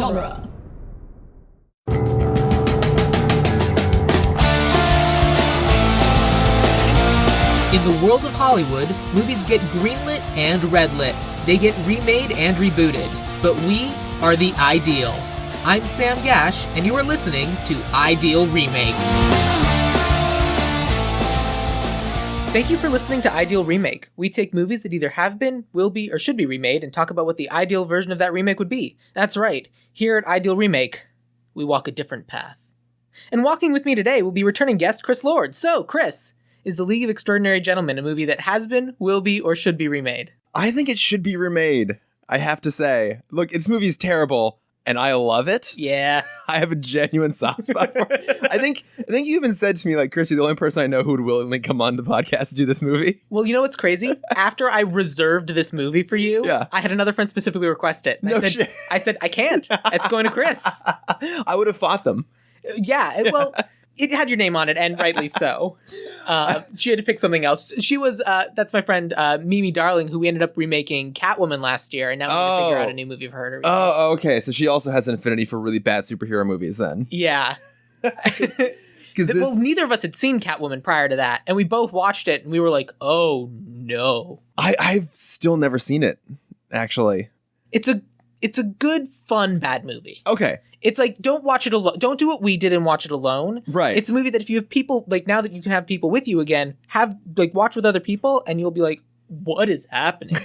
genre. In the world of Hollywood, movies get greenlit and redlit. They get remade and rebooted. But we are the Ideal. I'm Sam Gasch, and you are listening to Ideal Remake. Thank you for listening to Ideal Remake. We take movies that either have been, will be, or should be remade and talk about what the ideal version of that remake would be. That's right. Here at Ideal Remake, we walk a different path. And walking with me today will be returning guest Chris Lord. So, Chris, is The League of Extraordinary Gentlemen a movie that has been, will be, or should be remade? I think it should be remade, I have to say. Look, this movie's terrible, and I love it. Yeah. I have a genuine soft spot for it. I think you even said to me, like, Chris, you're the only person I know who would willingly come on the podcast to do this movie. Well, you know what's crazy? After I reserved this movie for you, Yeah. I had another friend specifically request it. No shit. I said, I can't. It's going to Chris. I would have fought them. Yeah, well, it had your name on it, and rightly so. She had to pick something else. She was, that's my friend Mimi Darling, who we ended up remaking Catwoman last year, and now we need to figure out a new movie of her to remake. Oh, okay. So she also has an affinity for really bad superhero movies then. Yeah. Because Well, neither of us had seen Catwoman prior to that, and we both watched it, and we were like, oh, no. I've still never seen it, actually. It's a good, fun, bad movie. Okay. It's like, don't watch it alone. Don't do what we did and watch it alone. Right. It's a movie that if you have people, like now that you can have people with you again, watch with other people and you'll be like, what is happening?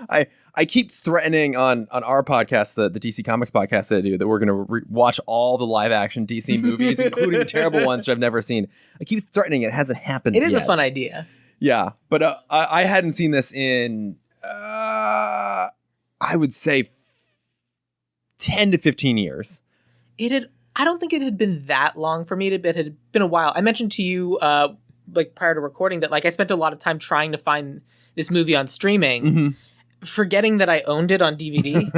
I keep threatening on our podcast, the DC Comics podcast that I do, that we're going to watch all the live action DC movies, including the terrible ones that I've never seen. I keep threatening it. Hasn't happened yet. It is a fun idea. Yeah. But I hadn't seen this in, I would say, 10 to 15 years. I don't think it had been that long for me. It had been a while. I mentioned to you, like prior to recording, that like I spent a lot of time trying to find this movie on streaming, forgetting that I owned it on DVD.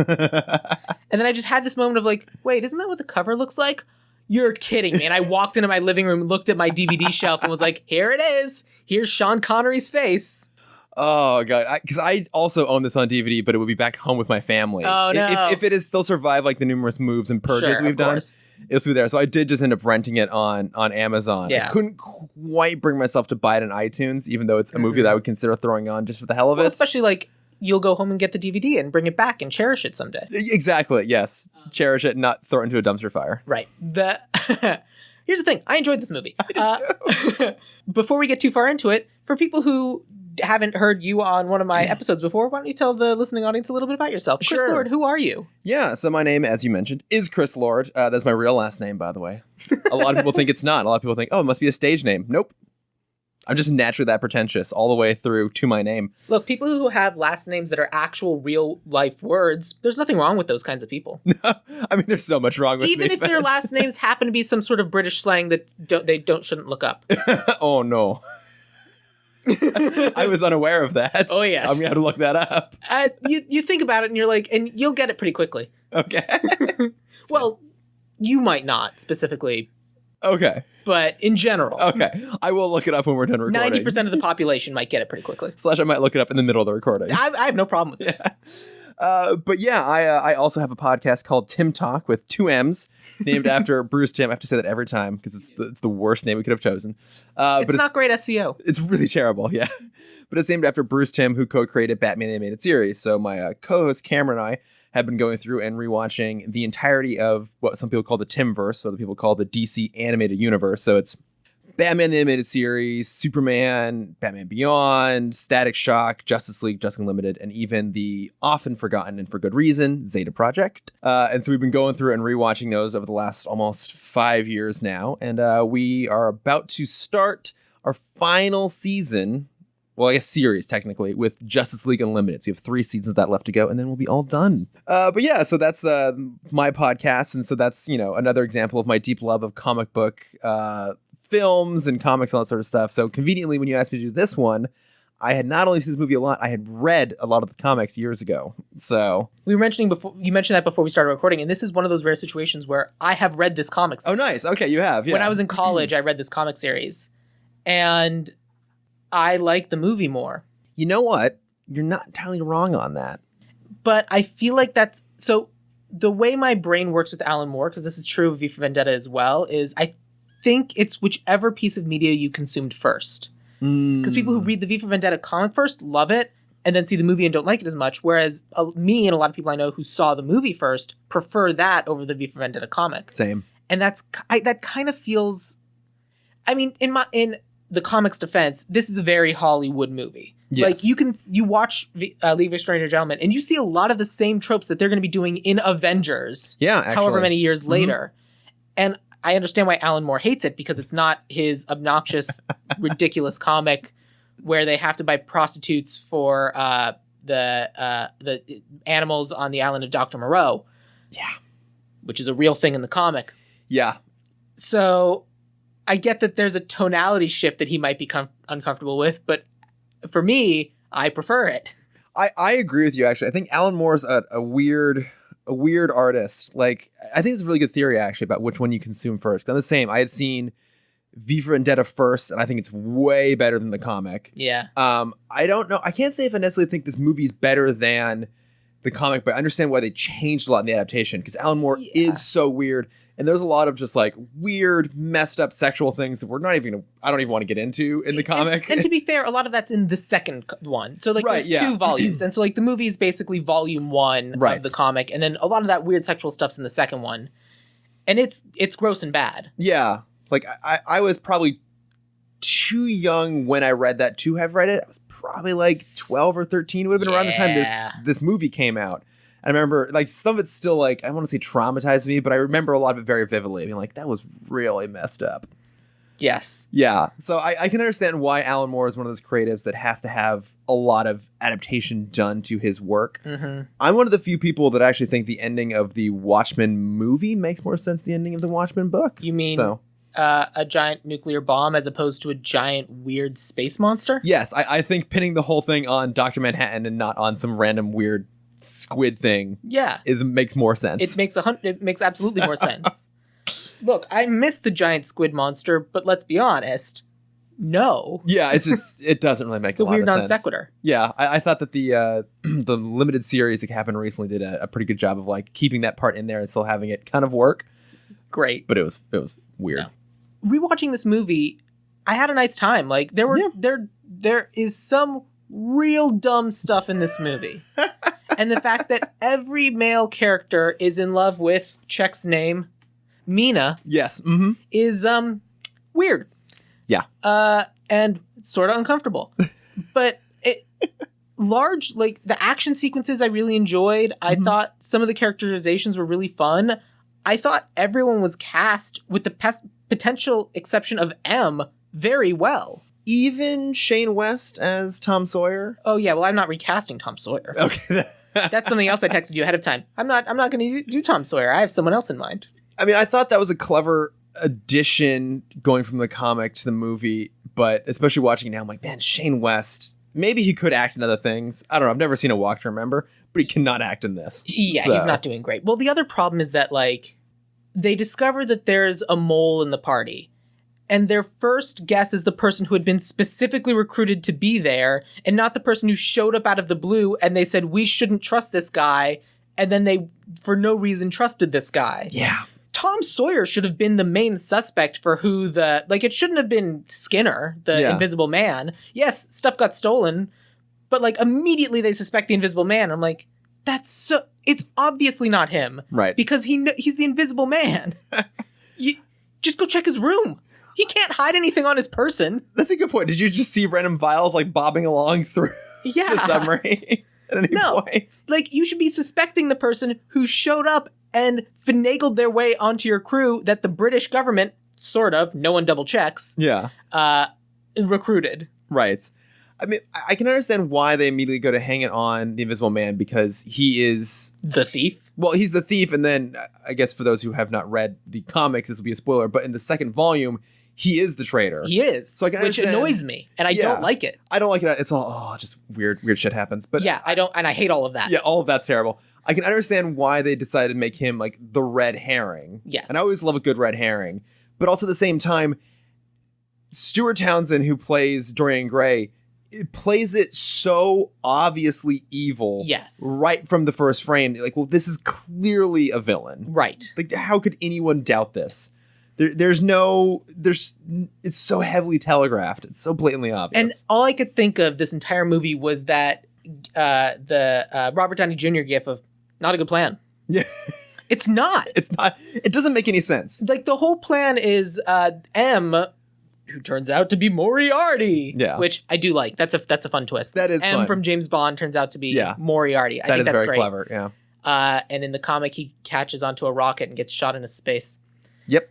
And then I just had this moment of like, wait, isn't that what the cover looks like? You're kidding me. And I walked into my living room, looked at my DVD shelf and was like, here it is. Here's Sean Connery's face. Oh, God. Because I also own this on DVD, but it would be back home with my family. Oh, no. If it has still survived like the numerous moves and purges we've done, it'll be there. So I did just end up renting it on Amazon. Yeah. I couldn't quite bring myself to buy it on iTunes, even though it's a movie that I would consider throwing on just for the hell of it. Especially like you'll go home and get the DVD and bring it back and cherish it someday. Exactly. Yes. Cherish it, not throw it into a dumpster fire. Right. Here's the thing. I enjoyed this movie. I did too. Before we get too far into it, for people who haven't heard you on one of my episodes before, why don't you tell the listening audience a little bit about yourself? Sure. Chris Lord, who are you? Yeah, so my name, as you mentioned, is Chris Lord. That's my real last name, by the way. A lot of people think it's not. A lot of people think, oh, it must be a stage name. Nope. I'm just naturally that pretentious all the way through to my name. Look, people who have last names that are actual real life words, there's nothing wrong with those kinds of people. I mean, there's so much wrong with Even me. if their last names happen to be some sort of British slang that shouldn't look up. Oh, no. I was unaware of that. Oh, yes. I'm going to have to look that up. You think about it and you're like, and you'll get it pretty quickly. Okay. Well, you might not specifically, Okay. but in general. Okay. I will look it up when we're done recording. 90% of the population might get it pretty quickly. / I might look it up in the middle of the recording. I have no problem with this. But yeah, I also have a podcast called Timm Talk with 2 M's, named after Bruce Timm. I have to say that every time because it's the worst name we could have chosen. It's not great SEO. It's really terrible, yeah. But it's named after Bruce Timm, who co-created Batman the Animated Series. So my co-host Cameron and I have been going through and rewatching the entirety of what some people call the Timmverse, what other people call the DC Animated Universe. So it's Batman the Animated Series, Superman, Batman Beyond, Static Shock, Justice League, Justice Unlimited, and even the often forgotten and for good reason, Zeta Project. And so we've been going through and rewatching those over the last almost 5 years now. And we are about to start our final season, well, I guess series technically, with Justice League Unlimited. So you have 3 seasons of that left to go, and then we'll be all done. But yeah, so that's my podcast. And so that's, another example of my deep love of comic book films and comics and all that sort of stuff. So conveniently, when you asked me to do this one, I had not only seen this movie a lot, I had read a lot of the comics years ago. So you mentioned that before we started recording, and this is one of those rare situations where I have read this comic series. Oh, nice. Okay, you have. Yeah. When I was in college, I read this comic series, and I like the movie more. You know what? You're not entirely wrong on that. But I feel like that's so. the way my brain works with Alan Moore, because this is true of V for Vendetta as well, is I think it's whichever piece of media you consumed first. Because people who read the V for Vendetta comic first love it, and then see the movie and don't like it as much, whereas me and a lot of people I know who saw the movie first prefer that over the V for Vendetta comic. Same. And that kind of feels... I mean, in the comic's defense, this is a very Hollywood movie. Yes. Like, you watch League of Extraordinary Gentlemen, and you see a lot of the same tropes that they're going to be doing in Avengers. Yeah, actually. However many years later. And I understand why Alan Moore hates it, because it's not his obnoxious, ridiculous comic where they have to buy prostitutes for the animals on the island of Dr. Moreau. Yeah. Which is a real thing in the comic. Yeah. So I get that there's a tonality shift that he might be uncomfortable with, but for me, I prefer it. I agree with you, actually. I think Alan Moore's a weird artist. Like, I think it's a really good theory, actually, about which one you consume first. I'm the same. I had seen V for Vendetta first, and I think it's way better than the comic. Yeah. I don't know. I can't say if I necessarily think this movie's better than the comic, but I understand why they changed a lot in the adaptation, because Alan Moore is so weird. And there's a lot of just like weird, messed up sexual things that I don't even want to get into in the comic. And to be fair, a lot of that's in the second one. So like there's two volumes. And so like the movie is basically volume 1 of the comic. And then a lot of that weird sexual stuff's in the second one. And it's gross and bad. Yeah. Like I was probably too young when I read that to have read it. I was probably like 12 or 13. It would have been around the time this movie came out. I remember, like, some of it's still, like, I want to say traumatized me, but I remember a lot of it very vividly. I mean, like, that was really messed up. Yes. Yeah. So I can understand why Alan Moore is one of those creatives that has to have a lot of adaptation done to his work. Mm-hmm. I'm one of the few people that actually think the ending of the Watchmen movie makes more sense than the ending of the Watchmen book. You mean a giant nuclear bomb as opposed to a giant weird space monster? Yes. I think pinning the whole thing on Dr. Manhattan and not on some random weird squid thing makes more sense. It makes absolutely more sense. Look, I miss the giant squid monster, but let's be honest, no. Yeah, it doesn't really make it's a lot weird of non sense. sequitur. Yeah, I thought that the the limited series that happened recently did a pretty good job of like keeping that part in there and still having it kind of work. Great, but it was weird. No. Rewatching this movie, I had a nice time. Like there is some real dumb stuff in this movie. And the fact that every male character is in love with Czech's name, Mina. Yes. Is weird. Yeah. And sort of uncomfortable. But like the action sequences I really enjoyed. I thought some of the characterizations were really fun. I thought everyone was cast, with the potential exception of M, very well. Even Shane West as Tom Sawyer? Oh yeah, well I'm not recasting Tom Sawyer. Okay. That's something else I texted you ahead of time. I'm not going to do Tom Sawyer. I have someone else in mind. I mean, I thought that was a clever addition going from the comic to the movie, but especially watching it now, I'm like, man, Shane West, maybe he could act in other things. I don't know. I've never seen A Walk to Remember, but he cannot act in this. Yeah, He's not doing great. Well, the other problem is that, like, they discover that there's a mole in the party. And their first guess is the person who had been specifically recruited to be there, and not the person who showed up out of the blue and they said, we shouldn't trust this guy. And then they, for no reason, trusted this guy. Yeah. Tom Sawyer should have been the main suspect for who it shouldn't have been Skinner, the Invisible Man. Yes, stuff got stolen, but like immediately they suspect the Invisible Man. I'm like, it's obviously not him. Right. Because he's the Invisible Man. You just go check his room. He can't hide anything on his person. That's a good point. Did you just see random vials like bobbing along through the submarine at any point? Like, you should be suspecting the person who showed up and finagled their way onto your crew that the British government, sort of, no one double checks, recruited. Right. I mean, I can understand why they immediately go to hang it on the Invisible Man, because he is... the thief? Well, he's the thief, and then, I guess for those who have not read the comics, this will be a spoiler, but in the second volume, he is the traitor. He is. So I can which annoys me, and I don't like it. I don't like it. It's all, just weird shit happens. But yeah, I don't, and I hate all of that. Yeah, all of that's terrible. I can understand why they decided to make him, like, the red herring. Yes. And I always love a good red herring. But also at the same time, Stuart Townsend, who plays Dorian Gray, it plays it so obviously evil. Yes. Right from the first frame. Like, well, this is clearly a villain. Right. Like, how could anyone doubt this? It's so heavily telegraphed. It's so blatantly obvious. And all I could think of this entire movie was that the Robert Downey Jr. gif of not a good plan. Yeah. It's not. It's not. It doesn't make any sense. Like, the whole plan is M, who turns out to be Moriarty. Yeah. Which I do like. That's a fun twist. That is M fun. from James Bond turns out to be Moriarty. I think that's very great. clever, yeah. And in the comic, he catches onto a rocket and gets shot into space. Yep.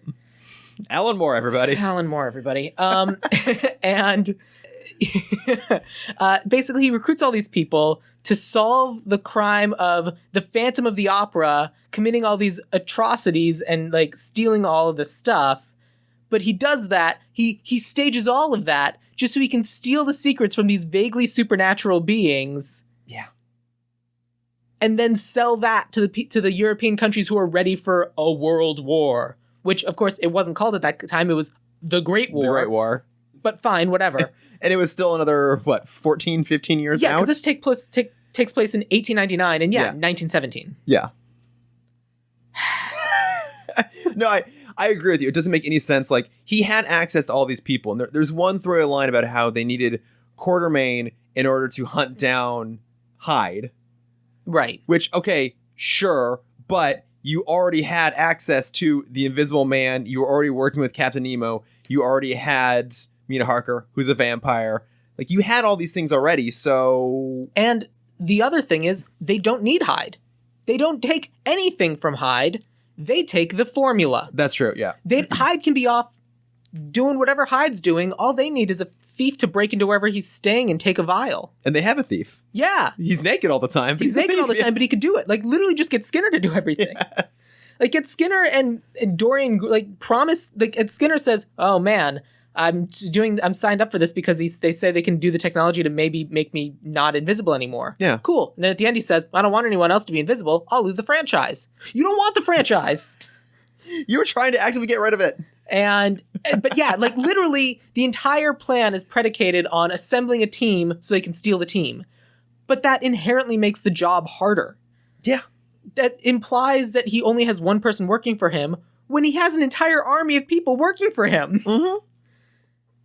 Alan Moore, everybody. Alan Moore, everybody. And basically he recruits all these people to solve the crime of the Phantom of the Opera committing all these atrocities and like stealing all of this stuff. But he does that. He stages all of that just so he can steal the secrets from these vaguely supernatural beings. Yeah. And then sell that to the European countries who are ready for a world war. Which, of course, it wasn't called at that time. It was the Great War. The Great War. But fine, whatever. And it was still another, 14, 15 years out? Yeah, because this takes place in 1899 and 1917. Yeah. No, I agree with you. It doesn't make any sense. Like, he had access to all these people. And there's one throwaway line about how they needed Quartermain in order to hunt down Hyde. Right. Which, okay, sure, but you already had access to the Invisible Man. You were already working with Captain Nemo. You already had Mina Harker, who's a vampire. Like, you had all these things already, so... And the other thing is, they don't need Hyde. They don't take anything from Hyde. They take the formula. That's true, yeah. Hyde can be off doing whatever Hyde's doing. All they need is a thief to break into wherever he's staying and take a vial. And they have a thief. Yeah. He's naked all the time. He's naked all the time, but he could do it. Like, literally just get Skinner to do everything. Yes. Like, get Skinner and Dorian, like, promise, like, and Skinner says, oh, man, I'm signed up for this because they say they can do the technology to maybe make me not invisible anymore. Yeah. Cool. And then at the end he says, I don't want anyone else to be invisible. I'll lose the franchise. You don't want the franchise. You were trying to actively get rid of it. But yeah, like, literally the entire plan is predicated on assembling a team so they can steal the team. But that inherently makes the job harder. Yeah. That implies that he only has one person working for him when he has an entire army of people working for him. Mm-hmm.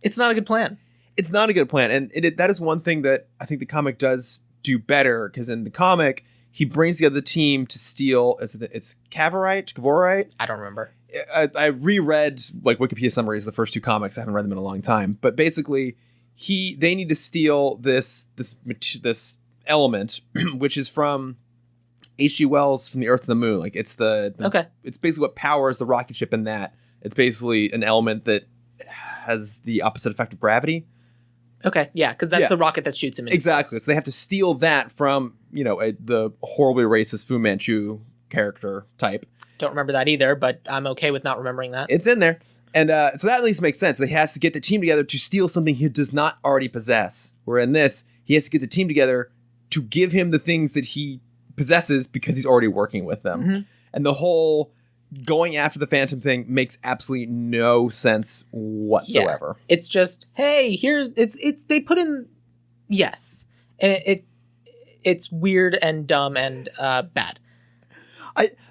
It's not a good plan. It's not a good plan. And that is one thing that I think the comic does do better, because in the comic, he brings together the team to steal, it's Cavorite? I don't remember. I reread like Wikipedia summaries of the first two comics. I haven't read them in a long time. But basically, they need to steal this element, which is from H.G. Wells' From the Earth to the Moon. Like, it's it's basically what powers the rocket ship in that. It's basically an element that has the opposite effect of gravity. Okay, yeah, because that's the rocket that shoots him in exactly. So they have to steal that from, the horribly racist Fu Manchu character type. Don't remember that either, but I'm okay with not remembering that. It's in there. And so that at least makes sense. He has to get the team together to steal something he does not already possess. Where in this, he has to get the team together to give him the things that he possesses because he's already working with them. Mm-hmm. And the whole going after the Phantom thing makes absolutely no sense whatsoever. Yeah. It's just, hey, they put in, yes. And it's weird and dumb and bad.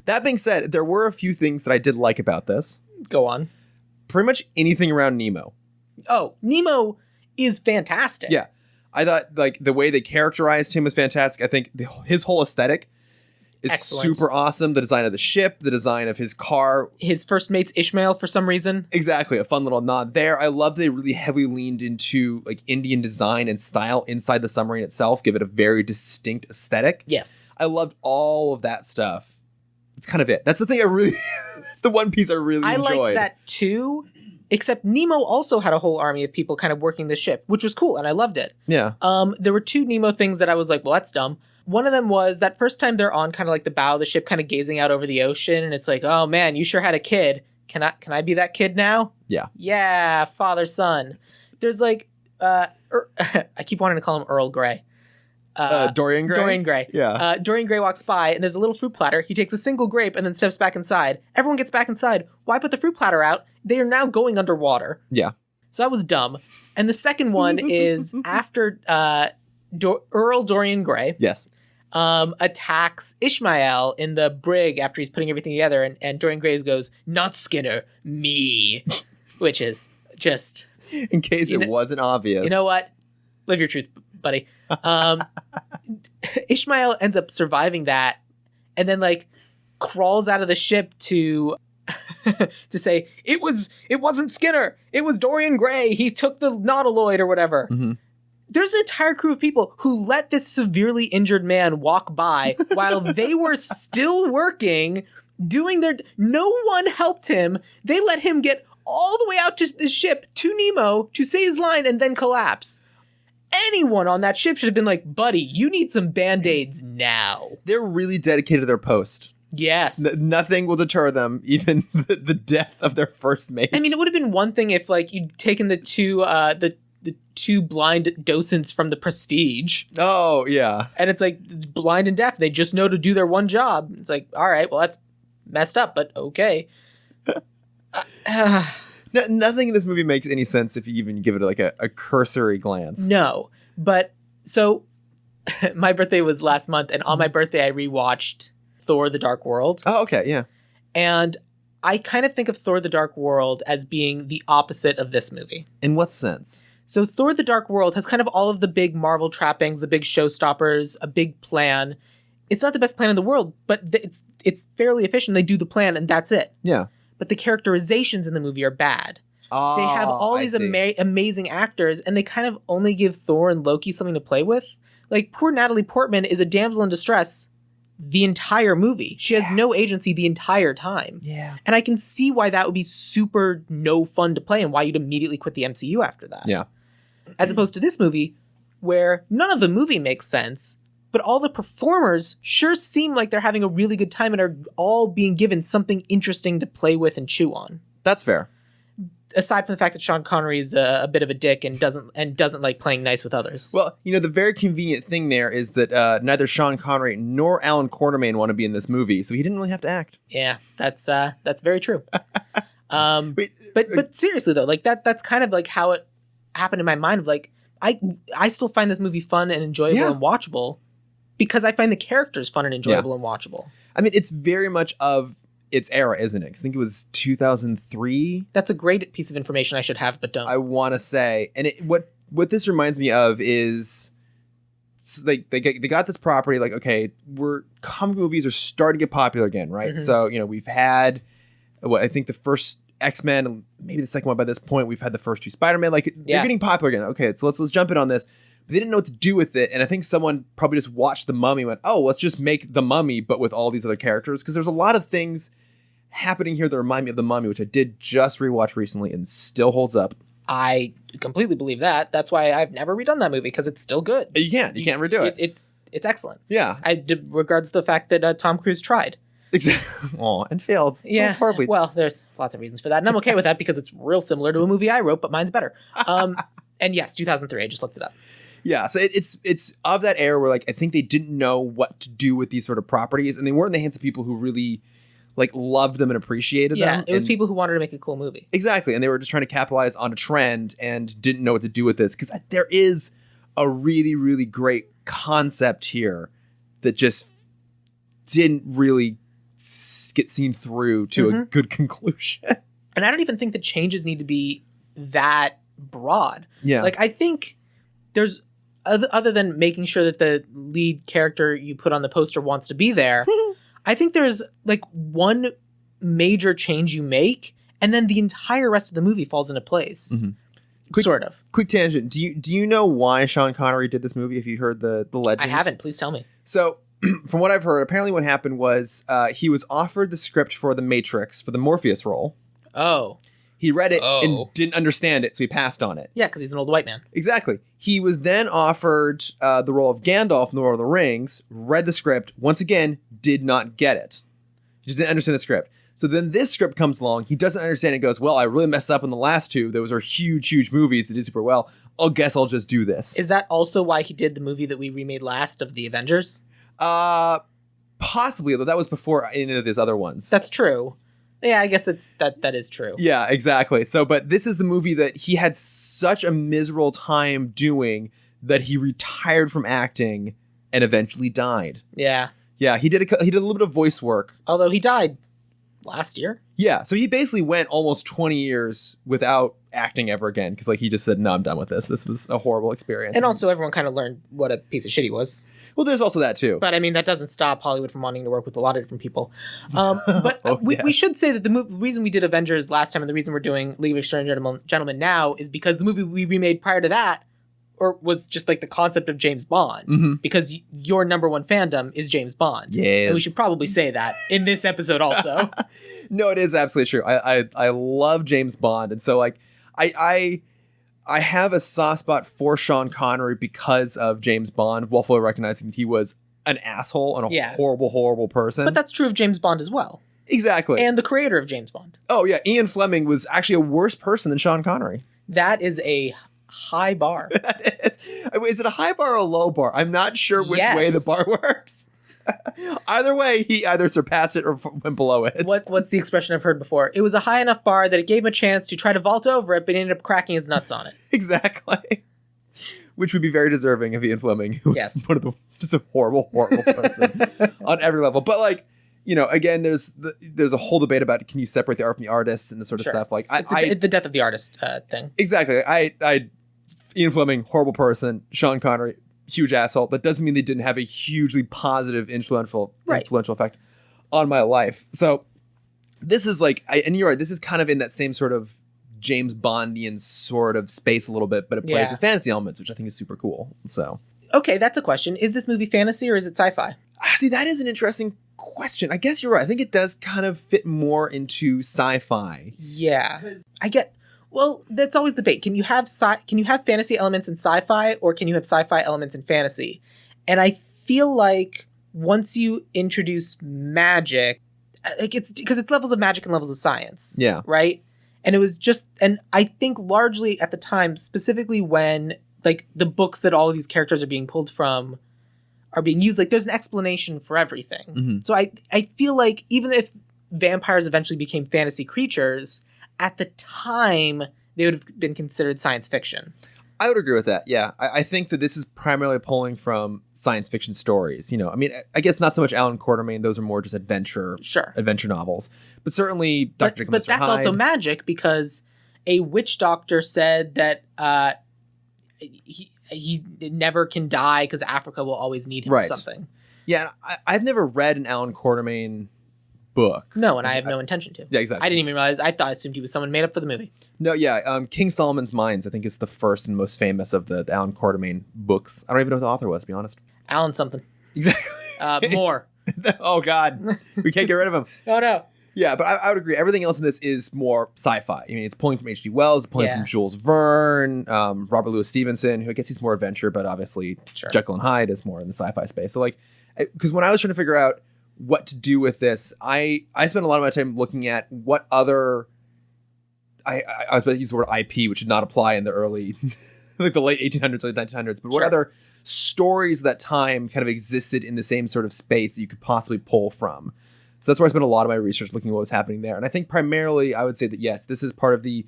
That being said, there were a few things that I did like about this. Go on. Pretty much anything around Nemo. Oh, Nemo is fantastic. Yeah. I thought, like, the way they characterized him was fantastic. I think his whole aesthetic is excellent. Super awesome. The design of the ship, the design of his car. His first mate's Ishmael for some reason. Exactly. A fun little nod there. I love they really heavily leaned into, like, Indian design and style inside the submarine itself. Give it a very distinct aesthetic. Yes. I loved all of that stuff. It's kind of it. That's the thing that's the one piece I really enjoyed. I liked that too, except Nemo also had a whole army of people kind of working the ship, which was cool, and I loved it. Yeah. There were two Nemo things that I was like, well, that's dumb. One of them was that first time they're on kind of like the bow of the ship, kind of gazing out over the ocean, and it's like, oh man, you sure had a kid. Can I be that kid now? Yeah. Yeah, father, son. There's like, I keep wanting to call him Earl Grey. Dorian Gray? Dorian Gray. Yeah. Dorian Gray walks by, and there's a little fruit platter. He takes a single grape and then steps back inside. Everyone gets back inside. Why put the fruit platter out? They are now going underwater. Yeah. So that was dumb. And the second one is after Earl Dorian Gray Yes. attacks Ishmael in the brig after he's putting everything together, and Dorian Gray goes, "Not Skinner, me," which is just... In case it wasn't obvious. You know what? Live your truth, buddy. Ishmael ends up surviving that, and then like crawls out of the ship to to say it wasn't Skinner, it was Dorian Gray. He took the nautiloid or whatever. Mm-hmm. There's an entire crew of people who let this severely injured man walk by while they were still working, doing their... No one helped him. They let him get all the way out to the ship, to Nemo, to say his line, and then collapse. Anyone on that ship should have been like, buddy, you need some Band-Aids now. They're really dedicated to their post. Yes. Nothing will deter them, even the death of their first mate. I mean, it would have been one thing if like you'd taken the two blind docents from the Prestige. Oh, yeah. And it's like blind and deaf. They just know to do their one job. It's like, all right, well, that's messed up, but okay. Nothing in this movie makes any sense if you even give it like a cursory glance. No, but so my birthday was last month, and on my birthday I rewatched Thor: The Dark World. Oh, okay, yeah. And I kind of think of Thor: The Dark World as being the opposite of this movie. In what sense? So Thor: The Dark World has kind of all of the big Marvel trappings, the big showstoppers, a big plan. It's not the best plan in the world, but it's fairly efficient. They do the plan, and that's it. Yeah. But the characterizations in the movie are bad. Oh, they have all these amazing actors, and they kind of only give Thor and Loki something to play with. Like, poor Natalie Portman is a damsel in distress the entire movie. She has no agency the entire time. Yeah. And I can see why that would be super no fun to play and why you'd immediately quit the MCU after that. Yeah. As opposed to this movie, where none of the movie makes sense, but all the performers sure seem like they're having a really good time and are all being given something interesting to play with and chew on. That's fair. Aside from the fact that Sean Connery is a bit of a dick and doesn't like playing nice with others. Well, the very convenient thing there is that neither Sean Connery nor Alan Quartermain want to be in this movie, so he didn't really have to act. Yeah, that's very true. But seriously though, like that's kind of like how it happened in my mind. Of like, I still find this movie fun and enjoyable and watchable because I find the characters fun and enjoyable and watchable. I mean, it's very much of its era, isn't it? 'Cause I think it was 2003. That's a great piece of information I should have, but don't. I want to say, and what this reminds me of is, they got this property. Like, okay, comic movies are starting to get popular again, right? Mm-hmm. So we've had I think the first X-Men, maybe the second one by this point. We've had the first two Spider-Man. Like, they're getting popular again. Okay, so let's jump in on this. But they didn't know what to do with it, and I think someone probably just watched The Mummy and went, oh, let's just make The Mummy, but with all these other characters. Because there's a lot of things happening here that remind me of The Mummy, which I did just rewatch recently and still holds up. I completely believe that. That's why I've never redone that movie, because it's still good. You can't redo it. It's excellent. Yeah. Regards to the fact that Tom Cruise tried. Exactly. Oh, and failed. Yeah. So horribly. Well, there's lots of reasons for that, and I'm okay with that because it's real similar to a movie I wrote, but mine's better. And yes, 2003. I just looked it up. Yeah, so it's of that era where, like, I think they didn't know what to do with these sort of properties, and they weren't in the hands of people who really, like, loved them and appreciated them. Yeah, it was people who wanted to make a cool movie. Exactly, and they were just trying to capitalize on a trend and didn't know what to do with this, because there is a really, really great concept here that just didn't really get seen through to a good conclusion. And I don't even think the changes need to be that broad. Yeah. Like, I think there's... Other than making sure that the lead character you put on the poster wants to be there, I think there's like one major change you make, and then the entire rest of the movie falls into place. Mm-hmm. Sort of. Quick tangent. Do you know why Sean Connery did this movie? Have you heard the legends? I haven't. Please tell me. So, from what I've heard, apparently what happened was he was offered the script for The Matrix for the Morpheus role. Oh. He read it and didn't understand it, so he passed on it. Yeah, because he's an old white man. Exactly. He was then offered the role of Gandalf in The Lord of the Rings, read the script, once again, did not get it. He just didn't understand the script. So then this script comes along, he doesn't understand it, goes, well, I really messed up in the last two. Those are huge, huge movies that did super well. I'll just do this. Is that also why he did the movie that we remade last of the Avengers? Possibly, although that was before any of these other ones. That's true. Yeah, I guess that is true. Yeah, exactly. So, but this is the movie that he had such a miserable time doing that he retired from acting and eventually died. Yeah. Yeah, he did a little bit of voice work. Although he died last year. Yeah, so he basically went almost 20 years without acting ever again because like he just said, no, I'm done with this. This was a horrible experience. And also everyone kind of learned what a piece of shit he was. Well, there's also that too. But I mean, that doesn't stop Hollywood from wanting to work with a lot of different people. But we should say that the reason we did Avengers last time and the reason we're doing League of Extraordinary Gentlemen now is because the movie we remade prior to that was just like the concept of James Bond. Because your number one fandom is James Bond. Yeah. And we should probably say that in this episode also. No, it is absolutely true. I love James Bond. And so like I have a soft spot for Sean Connery because of James Bond, while fully recognizing that he was an asshole and a horrible, horrible person. But that's true of James Bond as well. Exactly. And the creator of James Bond. Oh, yeah. Ian Fleming was actually a worse person than Sean Connery. That is a high bar. Is it a high bar or a low bar? I'm not sure which way the bar works. Either way, he either surpassed it or went below it. What's the expression I've heard before? It was a high enough bar that it gave him a chance to try to vault over it, but he ended up cracking his nuts on it. Exactly. Which would be very deserving of Ian Fleming, who was just a horrible, horrible person on every level. But like, you know, again, there's a whole debate about can you separate the art from the artist and this sort of stuff. Like, it's the death of the artist thing. Exactly. Ian Fleming, horrible person. Sean Connery, huge asshole. That doesn't mean they didn't have a hugely positive, influential effect on my life. So this is like, and you're right, this is kind of in that same sort of James Bondian sort of space a little bit, but it plays with fantasy elements, which I think is super cool. So, okay, that's a question. Is this movie fantasy or is it sci-fi? See, that is an interesting question. I guess you're right. I think it does kind of fit more into sci-fi. Yeah, well, that's always the debate. Can you have fantasy elements in sci-fi, or can you have sci-fi elements in fantasy? And I feel like once you introduce magic, like it's because it's levels of magic and levels of science. Yeah. Right. And it was and I think largely at the time, specifically when like the books that all of these characters are being pulled from are being used, like there's an explanation for everything. Mm-hmm. So I feel like even if vampires eventually became fantasy creatures, at the time, they would have been considered science fiction. I would agree with that, yeah. I think that this is primarily pulling from science fiction stories. You know, I mean, I guess not so much Alan Quatermain. Those are more just adventure novels. But certainly Dr. Jekyll and Mr. Hyde. But that's also magic because a witch doctor said that he never can die because Africa will always need him or something. Yeah, I've never read an Alan Quatermain book. No, and I have no intention to. Yeah, exactly. I didn't even realize. I assumed he was someone made up for the movie. No, yeah. King Solomon's Mines, I think, is the first and most famous of the Alan Quatermain books. I don't even know who the author was, to be honest. Alan something. Exactly. Moore. Oh, God. We can't get rid of him. Oh, no. Yeah, but I would agree. Everything else in this is more sci-fi. I mean, it's pulling from H.G. Wells, it's pulling from Jules Verne, Robert Louis Stevenson, who I guess he's more adventure, but obviously Jekyll and Hyde is more in the sci-fi space. So, like, because when I was trying to figure out what to do with this, I spent a lot of my time looking at what other I was about to use the word IP, which did not apply in the early like the late 1800s, late 1900s, but what other stories that time kind of existed in the same sort of space that you could possibly pull from. So that's where I spent a lot of my research looking at what was happening there. And I think primarily I would say that yes, this is part of the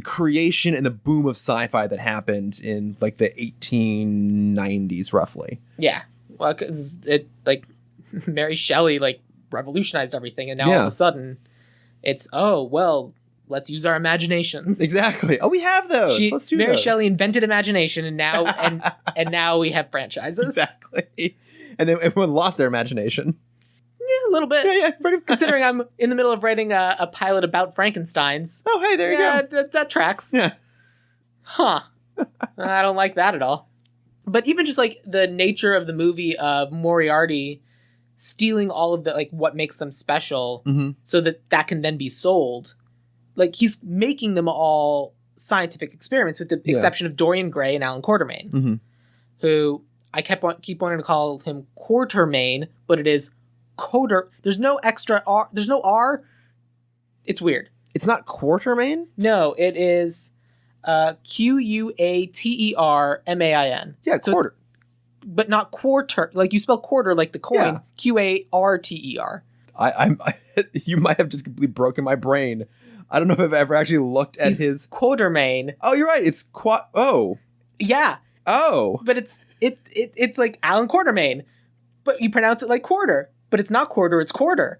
creation and the boom of sci-fi that happened in like the 1890s roughly. Yeah. Well, cuz it like Mary Shelley like revolutionized everything, and now all of a sudden it's let's use our imaginations. Exactly. Oh, we have those. Let's do Mary Shelley invented imagination, and now and now we have franchises. Exactly. And then everyone lost their imagination. Yeah, a little bit. Yeah, pretty much. Considering I'm in the middle of writing a pilot about Frankensteins. Oh, hey, there you go. That tracks. Yeah. Huh. I don't like that at all. But even just like the nature of the movie of Moriarty stealing all of the like what makes them special, so that can then be sold. Like he's making them all scientific experiments, with the exception of Dorian Gray and Alan Quatermain, who I keep wanting to call him Quartermain, but it is Quarter. There's no extra R. There's no R. It's weird. It's not Quartermain? No, it is Quatermain. Yeah, so quarter. But not quarter. Like you spell quarter like the coin. Yeah. Quarter. You might have just completely broken my brain. I don't know if I've ever actually looked at his Quatermain. Oh, you're right. It's Oh. Yeah. Oh. But it's like Alan Quatermain, but you pronounce it like quarter, but it's not quarter, it's quarter.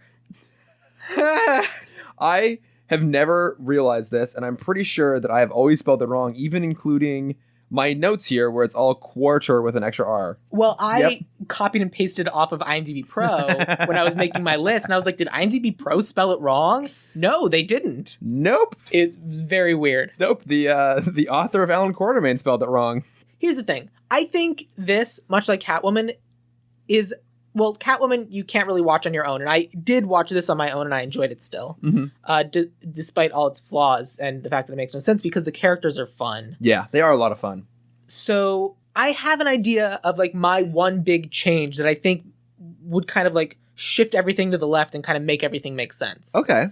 I have never realized this, and I'm pretty sure that I have always spelled it wrong, even including my notes here where it's all quarter with an extra R. Well, I copied and pasted off of IMDb Pro when I was making my list, and I was like, did IMDb Pro spell it wrong? No, they didn't. Nope. It's very weird. Nope. The author of Alan Quatermain spelled it wrong. Here's the thing. I think this, much like Catwoman, is... Well, Catwoman, you can't really watch on your own, and I did watch this on my own, and I enjoyed it still, despite all its flaws and the fact that it makes no sense, because the characters are fun. Yeah, they are a lot of fun. So I have an idea of like my one big change that I think would kind of like shift everything to the left and kind of make everything make sense. Okay.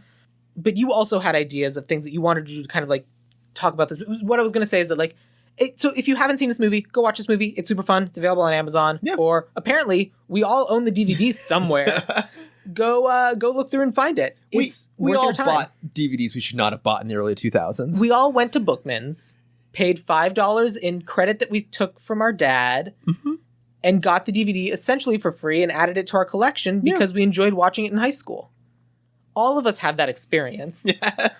But you also had ideas of things that you wanted to do to kind of like talk about this. What I was going to say is that like, so if you haven't seen this movie, go watch this movie. It's super fun. It's available on Amazon. Yeah. Or apparently we all own the DVDs somewhere. Go look through and find it. It's we all bought DVDs we should not have bought in the early 2000s. We all went to Bookman's, paid $5 in credit that we took from our dad, and got the DVD essentially for free and added it to our collection because we enjoyed watching it in high school. All of us have that experience. Yes.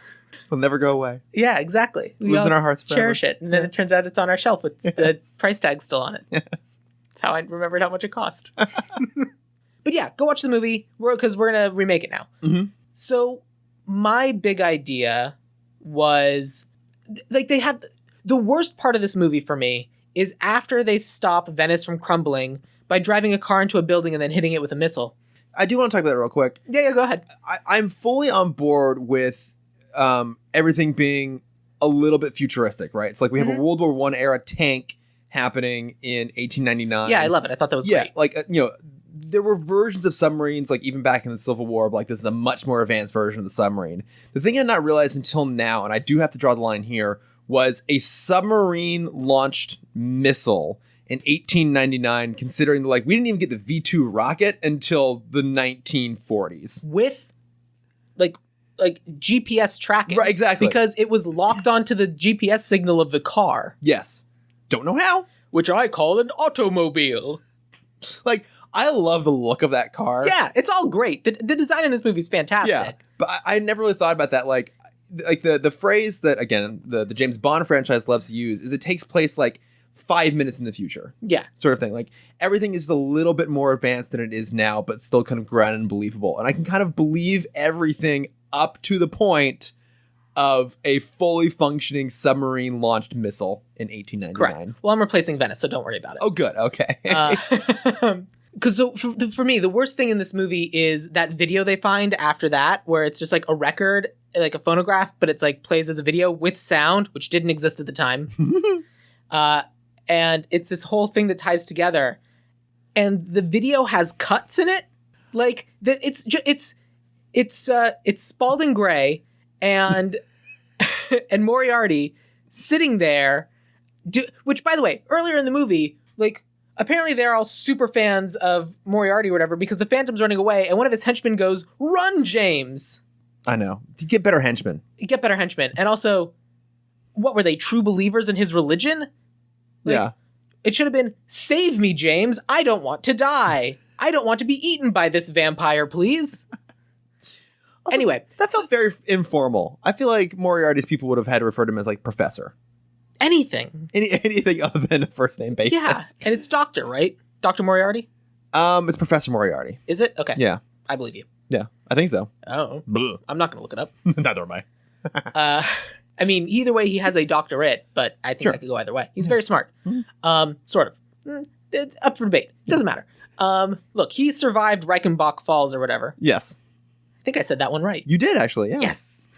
It'll never go away. Yeah, exactly. We lives in our hearts forever. Cherish it. And then it turns out it's on our shelf with the price tag still on it. Yes. That's how I remembered how much it cost. But yeah, go watch the movie because we're going to remake it now. So my big idea was like they have the worst part of this movie for me is after they stop Venice from crumbling by driving a car into a building and then hitting it with a missile. I do want to talk about that real quick. Yeah, go ahead. I'm fully on board with everything being a little bit futuristic, right? It's like we have a World War I era tank happening in 1899. Yeah, I love it. I thought that was great. Like, there were versions of submarines, like even back in the Civil War, like this is a much more advanced version of the submarine. The thing I did not realize until now, and I do have to draw the line here, was a submarine-launched missile in 1899, considering we didn't even get the V2 rocket until the 1940s. With, like GPS tracking. Right, exactly. Because it was locked onto the GPS signal of the car. Yes. Don't know how. Which I call an automobile. Like, I love the look of that car. Yeah, it's all great. The design in this movie is fantastic. Yeah, but I never really thought about that. Like the phrase that, again, the James Bond franchise loves to use is it takes place like 5 minutes in the future. Yeah. Sort of thing. Like, everything is a little bit more advanced than it is now, but still kind of grounded and believable. And I can kind of believe everything up to the point of a fully functioning submarine-launched missile in 1899. Correct. Well, I'm replacing Venice, so don't worry about it. Oh, good. Okay. Because for me, the worst thing in this movie is that video they find after that, where it's just like a record, like a phonograph, but it's like plays as a video with sound, which didn't exist at the time. And it's this whole thing that ties together. And the video has cuts in it. Like, it's Spalding Gray and and Moriarty sitting there, which, by the way, earlier in the movie, like, apparently they're all super fans of Moriarty or whatever because the Phantom's running away and one of his henchmen goes, "Run, James!" I know. You get better henchmen. And also, what were they, true believers in his religion? Like, yeah. It should have been, "Save me, James. I don't want to die. I don't want to be eaten by this vampire, please." Also, anyway. That felt very informal. I feel like Moriarty's people would have had to refer to him as, like, Professor. Anything. Anything other than a first name basis. Yeah, and it's Doctor, right? Dr. Moriarty? It's Professor Moriarty. Is it? Okay. Yeah. I believe you. Yeah, I think so. Oh. Bleh. I'm not going to look it up. Neither am I. I mean, either way, he has a doctorate, but I think that could go either way. He's very smart. Sort of. Up for debate. Doesn't matter. Look, he survived Reichenbach Falls or whatever. Yes. I think I said that one right. You did, actually, yeah. Yes.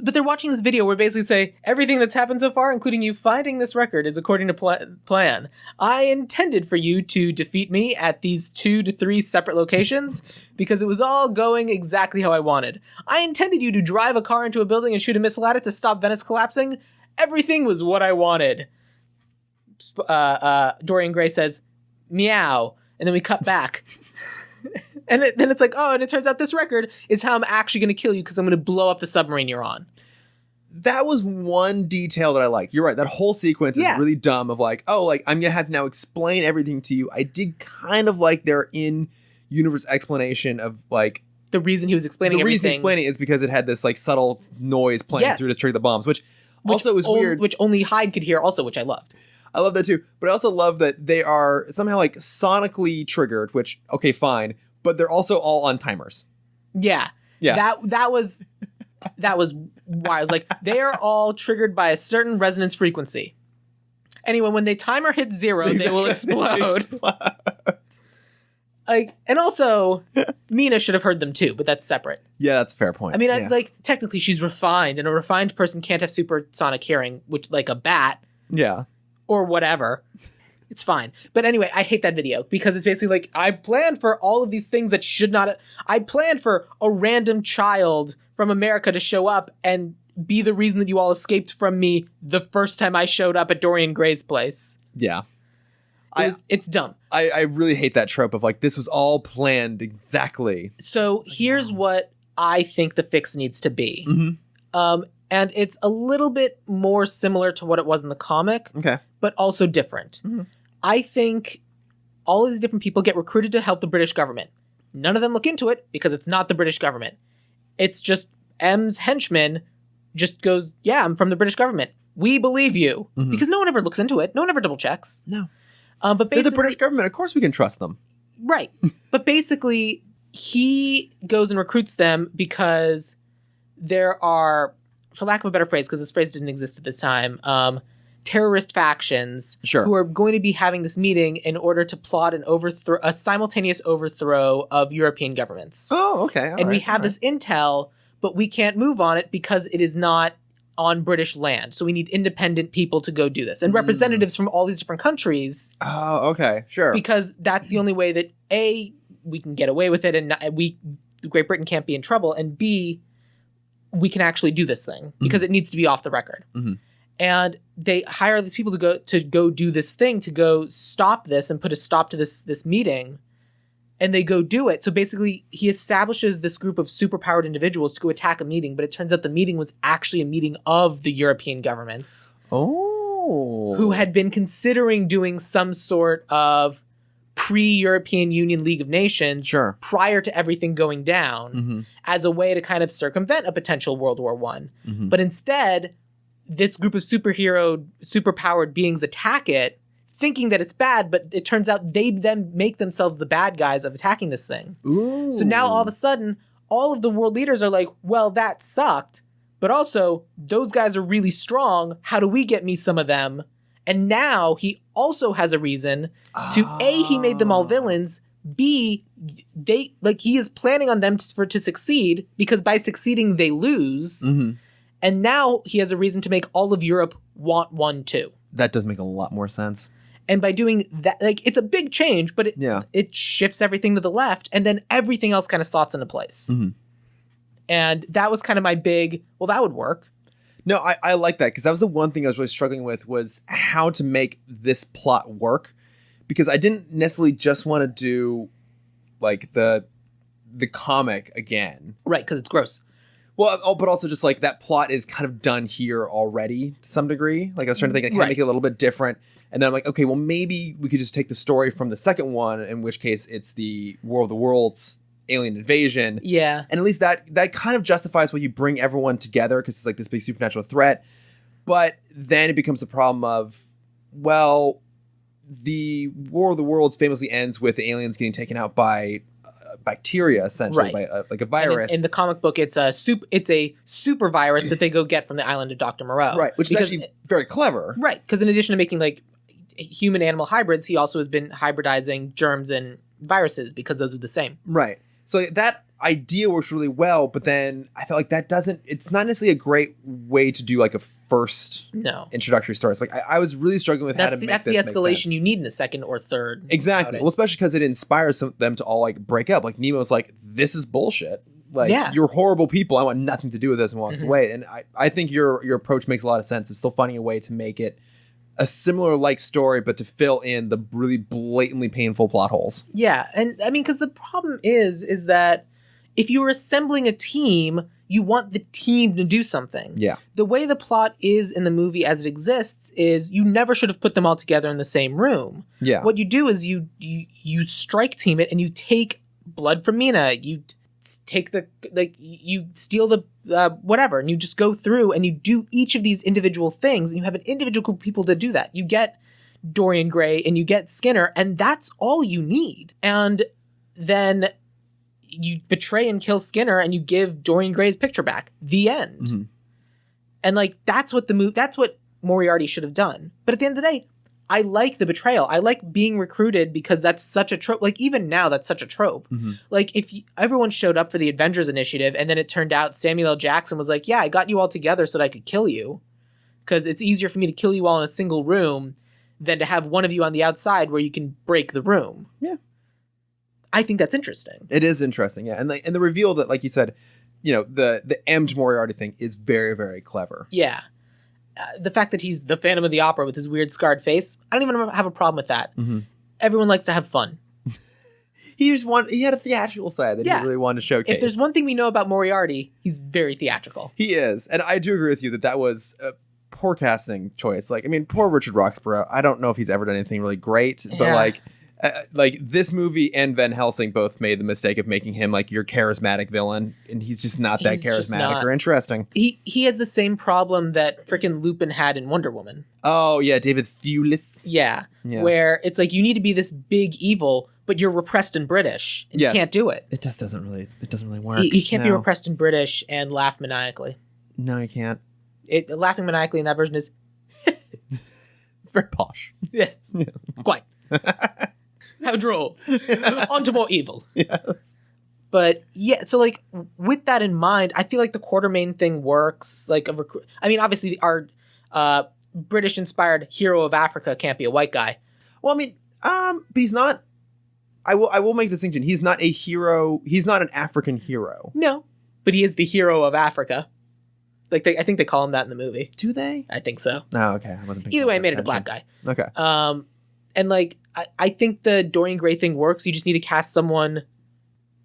But they're watching this video where basically say, everything that's happened so far, including you finding this record, is according to plan. I intended for you to defeat me at these 2 to 3 separate locations because it was all going exactly how I wanted. I intended you to drive a car into a building and shoot a missile at it to stop Venice collapsing. Everything was what I wanted. Dorian Gray says, "Meow." And then we cut back. And then it's like, oh, and it turns out this record is how I'm actually going to kill you because I'm going to blow up the submarine you're on. That was one detail that I liked. You're right. That whole sequence is really dumb of like, oh, like I'm going to have to now explain everything to you. I did kind of like their in-universe explanation of like, the reason he was explaining everything. The reason explaining it is because it had this like subtle noise playing through to trigger the bombs, which also was weird. Which only Hyde could hear also, which I loved. I love that too. But I also love that they are somehow like sonically triggered, which, okay, fine. But they're also all on timers. Yeah. That was why I was like, they are all triggered by a certain resonance frequency. Anyway, when the timer hits 0, they will explode. Like, and also, Mina should have heard them too, but that's separate. Yeah, that's a fair point. I mean, like, technically she's refined, and a refined person can't have supersonic hearing, which, like a bat. Yeah. Or whatever. It's fine. But anyway, I hate that video because it's basically like, I planned for all of these things that should not... I planned for a random child from America to show up and be the reason that you all escaped from me the first time I showed up at Dorian Gray's place. Yeah. It's dumb. I really hate that trope of like, this was all planned exactly. So here's what I think the fix needs to be. Mm-hmm. And it's a little bit more similar to what it was in the comic, but also different. Mm-hmm. I think all of these different people get recruited to help the British government. None of them look into it because it's not the British government. It's just M's henchman just goes, yeah, I'm from the British government. We believe you. Mm-hmm. Because no one ever looks into it. No one ever double checks. No. But basically, they're the British government. Of course we can trust them. Right. But basically, he goes and recruits them because there are, for lack of a better phrase, because this phrase didn't exist at this time, terrorist factions who are going to be having this meeting in order to plot a simultaneous overthrow of European governments. Oh, okay. And we have this intel, but we can't move on it because it is not on British land. So we need independent people to go do this. And representatives from all these different countries. Oh, okay. Sure. Because that's the only way that A, we can get away with it and Great Britain can't be in trouble, and B, we can actually do this thing because it needs to be off the record. Mm-hmm. And they hire these people to go do this thing, to go stop this and put a stop to this meeting. And they go do it. So basically, he establishes this group of superpowered individuals to go attack a meeting. But it turns out the meeting was actually a meeting of the European governments. Oh. Who had been considering doing some sort of pre-European Union League of Nations prior to everything going down as a way to kind of circumvent a potential World War I. Mm-hmm. But instead, this group of superpowered beings attack it, thinking that it's bad, but it turns out they then make themselves the bad guys of attacking this thing. Ooh. So now all of a sudden, all of the world leaders are like, well, that sucked, but also those guys are really strong. How do we get me some of them? And now he also has a reason to A, he made them all villains, B, he is planning on them to succeed because by succeeding they lose. Mm-hmm. And now he has a reason to make all of Europe want one too. That does make a lot more sense. And by doing that, like, it's a big change, but it shifts everything to the left, and then everything else kind of slots into place. Mm-hmm. And that was kind of my big, well, that would work. No, I like that, because that was the one thing I was really struggling with, was how to make this plot work. Because I didn't necessarily just want to do, like, the comic again. Right, because it's gross. Well, but also just, like, that plot is kind of done here already, to some degree. Like, I was trying to think, I can make it a little bit different. And then I'm like, okay, well, maybe we could just take the story from the second one, in which case it's the War of the Worlds alien invasion. Yeah. And at least that kind of justifies why you bring everyone together, because it's like this big supernatural threat. But then it becomes the problem of, well, the War of the Worlds famously ends with the aliens getting taken out by bacteria, essentially, by like a virus. And in the comic book, it's a super virus that they go get from the island of Dr. Moreau. Right, which is actually very clever. Right, because in addition to making like human-animal hybrids, he also has been hybridizing germs and viruses because those are the same. Right. So that idea works really well, but then I felt like it's not necessarily a great way to do like a first introductory story. So like I was really struggling with how to make this. That's the escalation you need in a second or third. Exactly. Well, especially because it inspires them to all like break up. Like Nemo's like, this is bullshit. Like, you're horrible people. I want nothing to do with this, and walks away. And I think your approach makes a lot of sense. It's still finding a way to make it a similar like story, but to fill in the really blatantly painful plot holes. Yeah, and I mean, because the problem is that if you were assembling a team, you want the team to do something. Yeah. The way the plot is in the movie as it exists is you never should have put them all together in the same room. Yeah. What you do is you strike team it, and you take blood from Mina. You take you steal the whatever, and you just go through and you do each of these individual things, and you have an individual group of people to do that. You get Dorian Gray and you get Skinner, and that's all you need. And then you betray and kill Skinner, and you give Dorian Gray's picture back. The end. Mm-hmm. And like that's what Moriarty should have done. But at the end of the day, I like the betrayal. I like being recruited because that's such a trope. Like even now, that's such a trope. Mm-hmm. Like if everyone showed up for the Avengers Initiative, and then it turned out Samuel L. Jackson was like, "Yeah, I got you all together so that I could kill you, because it's easier for me to kill you all in a single room than to have one of you on the outside where you can break the room." Yeah. I think that's interesting. It is interesting, yeah. And the reveal that, like you said, the M'd Moriarty thing is very, very clever. Yeah. The fact that he's the Phantom of the Opera with his weird scarred face, I don't even have a problem with that. Mm-hmm. Everyone likes to have fun. He had a theatrical side that he really wanted to showcase. If there's one thing we know about Moriarty, he's very theatrical. He is. And I do agree with you that was a poor casting choice. Like, I mean, poor Richard Roxburgh. I don't know if he's ever done anything really great, but like this movie and Van Helsing both made the mistake of making him like your charismatic villain, and he's just not that charismatic or interesting. He has the same problem that frickin' Lupin had in Wonder Woman. Oh yeah, David Thewlis. Yeah, where it's like you need to be this big evil, but you're repressed and British, and you can't do it. It just doesn't really work. You can't be repressed and British and laugh maniacally. No, you can't. Laughing maniacally in that version is it's very posh. Yes, quite. How droll. On to more evil. Yes. But yeah, so like with that in mind, I feel like the Quartermain thing works. Like I mean, obviously our British-inspired hero of Africa can't be a white guy. Well, I mean, but he's not. I will make a distinction. He's not a hero. He's not an African hero. No, but he is the hero of Africa. Like I think they call him that in the movie. Do they? I think so. Oh, okay. I wasn't paying Either way, I made attention. it a black guy. Okay. And like I think the Dorian Gray thing works. You just need to cast someone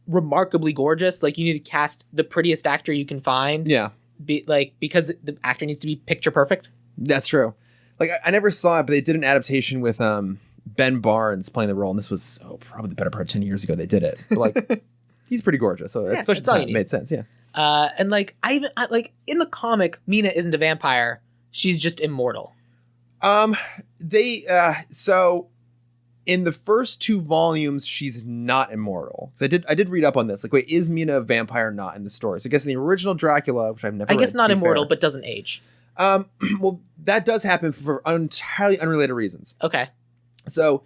remarkably gorgeous. Like you need to cast the prettiest actor you can find. Yeah. Because the actor needs to be picture perfect. That's true. Like I never saw it, but they did an adaptation with Ben Barnes playing the role, and this was probably the better part of 10 years ago they did it. But, like he's pretty gorgeous, so especially at the time, it made sense. Yeah. And like I like in the comic, Mina isn't a vampire; she's just immortal. So in the first 2 volumes, she's not immortal. So I did read up on this. Like, wait, is Mina a vampire or not in the story? So I guess in the original Dracula, which I've never read, I guess not immortal, but doesn't age. Well, that does happen for entirely unrelated reasons. Okay. So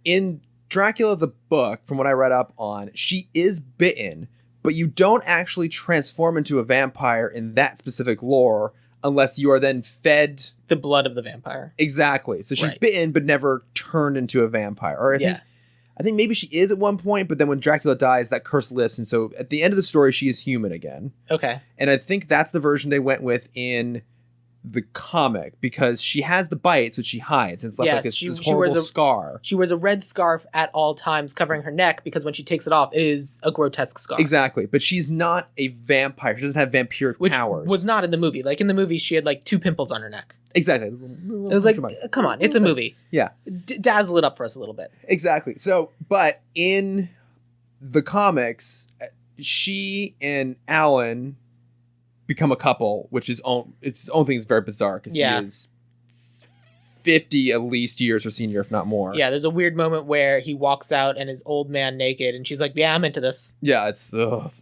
in Dracula the book, from what I read up on, she is bitten, but you don't actually transform into a vampire in that specific lore unless you are then fed the blood of the vampire. Exactly. So she's bitten but never turned into a vampire. Or I think maybe she is at one point, but then when Dracula dies, that curse lifts, and so at the end of the story, she is human again. Okay. And I think that's the version they went with in the comic, because she has the bites, which she hides, and it's like this horrible scar. She wears a red scarf at all times covering her neck, because when she takes it off, it is a grotesque scar. Exactly. But she's not a vampire. She doesn't have vampiric powers. Which was not in the movie. Like in the movie, she had like 2 pimples on her neck. Exactly. It was like, come on, it's a movie. Yeah. Dazzle it up for us a little bit. Exactly. So, but in the comics, she and Alan become a couple, which is its own thing is very bizarre, because he is 50 at least years her senior, if not more. Yeah, there's a weird moment where he walks out and is old man naked, and she's like, yeah, I'm into this. Yeah, it's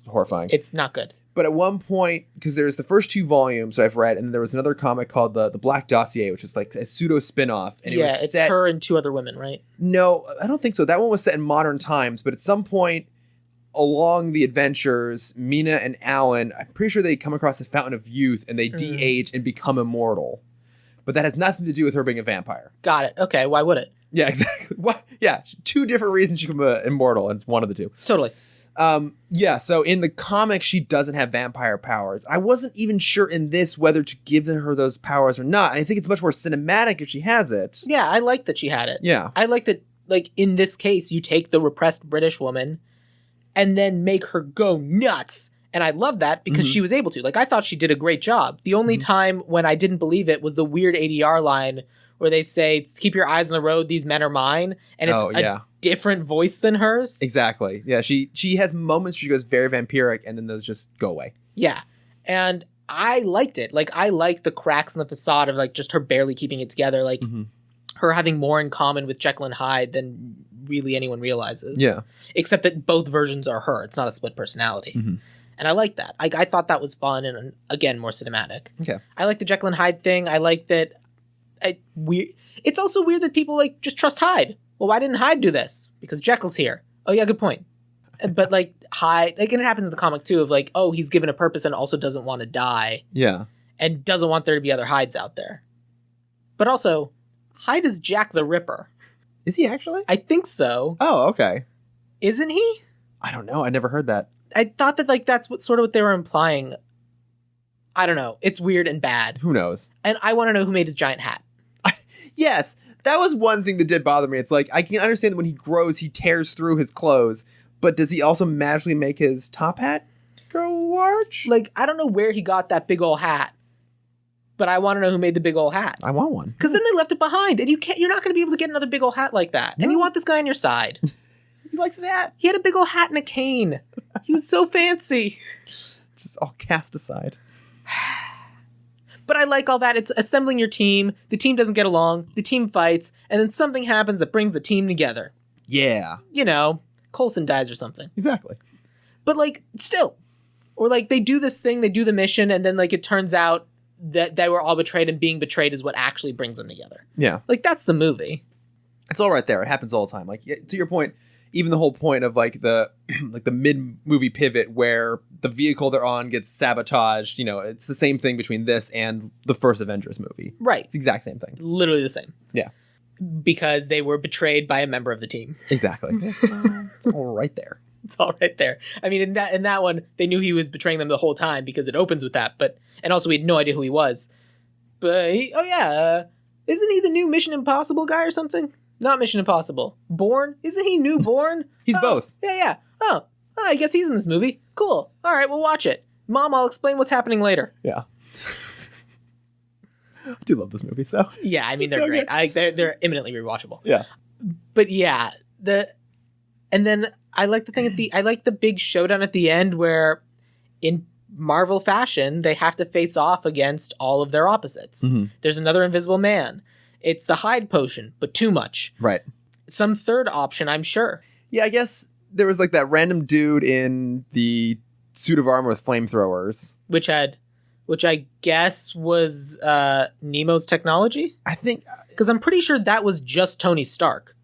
horrifying. It's not good. But at one point, because there's the first 2 volumes I've read, and there was another comic called the Black Dossier, which is like a pseudo spin-off. And it's her and 2 other women, right? No, I don't think so. That one was set in modern times, but at some point along the adventures, Mina and Alan, I'm pretty sure they come across the Fountain of Youth, and they de-age and become immortal. But that has nothing to do with her being a vampire. Got it. Okay, why would it? Yeah, exactly. Yeah, 2 different reasons she can be immortal, and it's one of the 2. Totally. Yeah, so in the comic, she doesn't have vampire powers. I wasn't even sure in this whether to give her those powers or not. I think it's much more cinematic if she has it. Yeah, I like that she had it. Yeah. I like that, like, in this case, you take the repressed British woman and then make her go nuts. And I love that because she was able to. Like, I thought she did a great job. The only time when I didn't believe it was the weird ADR line where they say, keep your eyes on the road, these men are mine. And it's a different voice than hers. Exactly. Yeah, she has moments where she goes very vampiric, and then those just go away. Yeah. And I liked it. Like, I liked the cracks in the facade of, like, just her barely keeping it together. Like, her having more in common with Jekyll and Hyde than really anyone realizes. Yeah. Except that both versions are her. It's not a split personality. And I like that. I thought that was fun and, again, more cinematic. Okay. I like the Jekyll and Hyde thing. I like that... It's also weird that people, like, just trust Hyde. Well, why didn't Hyde do this? Because Jekyll's here. Oh, yeah, good point. But, like, Hyde... Like, and it happens in the comic, too, of, like, oh, he's given a purpose and also doesn't want to die. Yeah. And doesn't want there to be other Hydes out there. But also, Hyde is Jack the Ripper. Is he actually? I think so. Oh, okay. Isn't he? I don't know. I never heard that. I thought that, like, that's what they were implying. I don't know. It's weird and bad. Who knows? And I want to know who made his giant hat. Yes, that was one thing that did bother me. It's like, I can understand that when he grows, he tears through his clothes, but does he also magically make his top hat grow large? Like, I don't know where he got that big ol' hat, but I want to know who made the big ol' hat. I want one. Because then they left it behind, and you're not going to be able to get another big ol' hat like that. No. And you want this guy on your side. He likes his hat. He had a big ol' hat and a cane. He was so fancy. Just all cast aside. But I like all that. It's assembling your team. The team doesn't get along. The team fights. And then something happens that brings the team together. Yeah. You know, Coulson dies or something. Exactly. But, like, still. Or, like, they do this thing, they do the mission, and then, like, it turns out that they were all betrayed, and being betrayed is what actually brings them together. Yeah. Like, that's the movie. It's all right there. It happens all the time. Like, to your point, even the whole point of, like, the like the mid-movie pivot where the vehicle they're on gets sabotaged, you know, it's the same thing between this and the first Avengers movie. Right. It's the exact same thing. Literally the same. Yeah. Because they were betrayed by a member of the team. Exactly. It's all right there. It's all right there. I mean, in that one, they knew he was betraying them the whole time because it opens with that. And also we had no idea who he was. But, isn't he the new Mission Impossible guy or something? Not Mission Impossible. Bourne? Isn't he new Bourne? He's both. Yeah. Oh, I guess he's in this movie. Cool. All right, we'll watch it. Mom, I'll explain what's happening later. Yeah. I do love this movie, though. Yeah, I mean, they're so great. They're eminently rewatchable. Yeah. But yeah, and then I like the thing I like the big showdown at the end where, in Marvel fashion, they have to face off against all of their opposites. Mm-hmm. There's another Invisible Man. It's the Hyde potion, but too much. Right. Some third option, I'm sure. Yeah, I guess there was like that random dude in the suit of armor with flamethrowers. Which I guess was Nemo's technology? I think... Because I'm pretty sure that was just Tony Stark.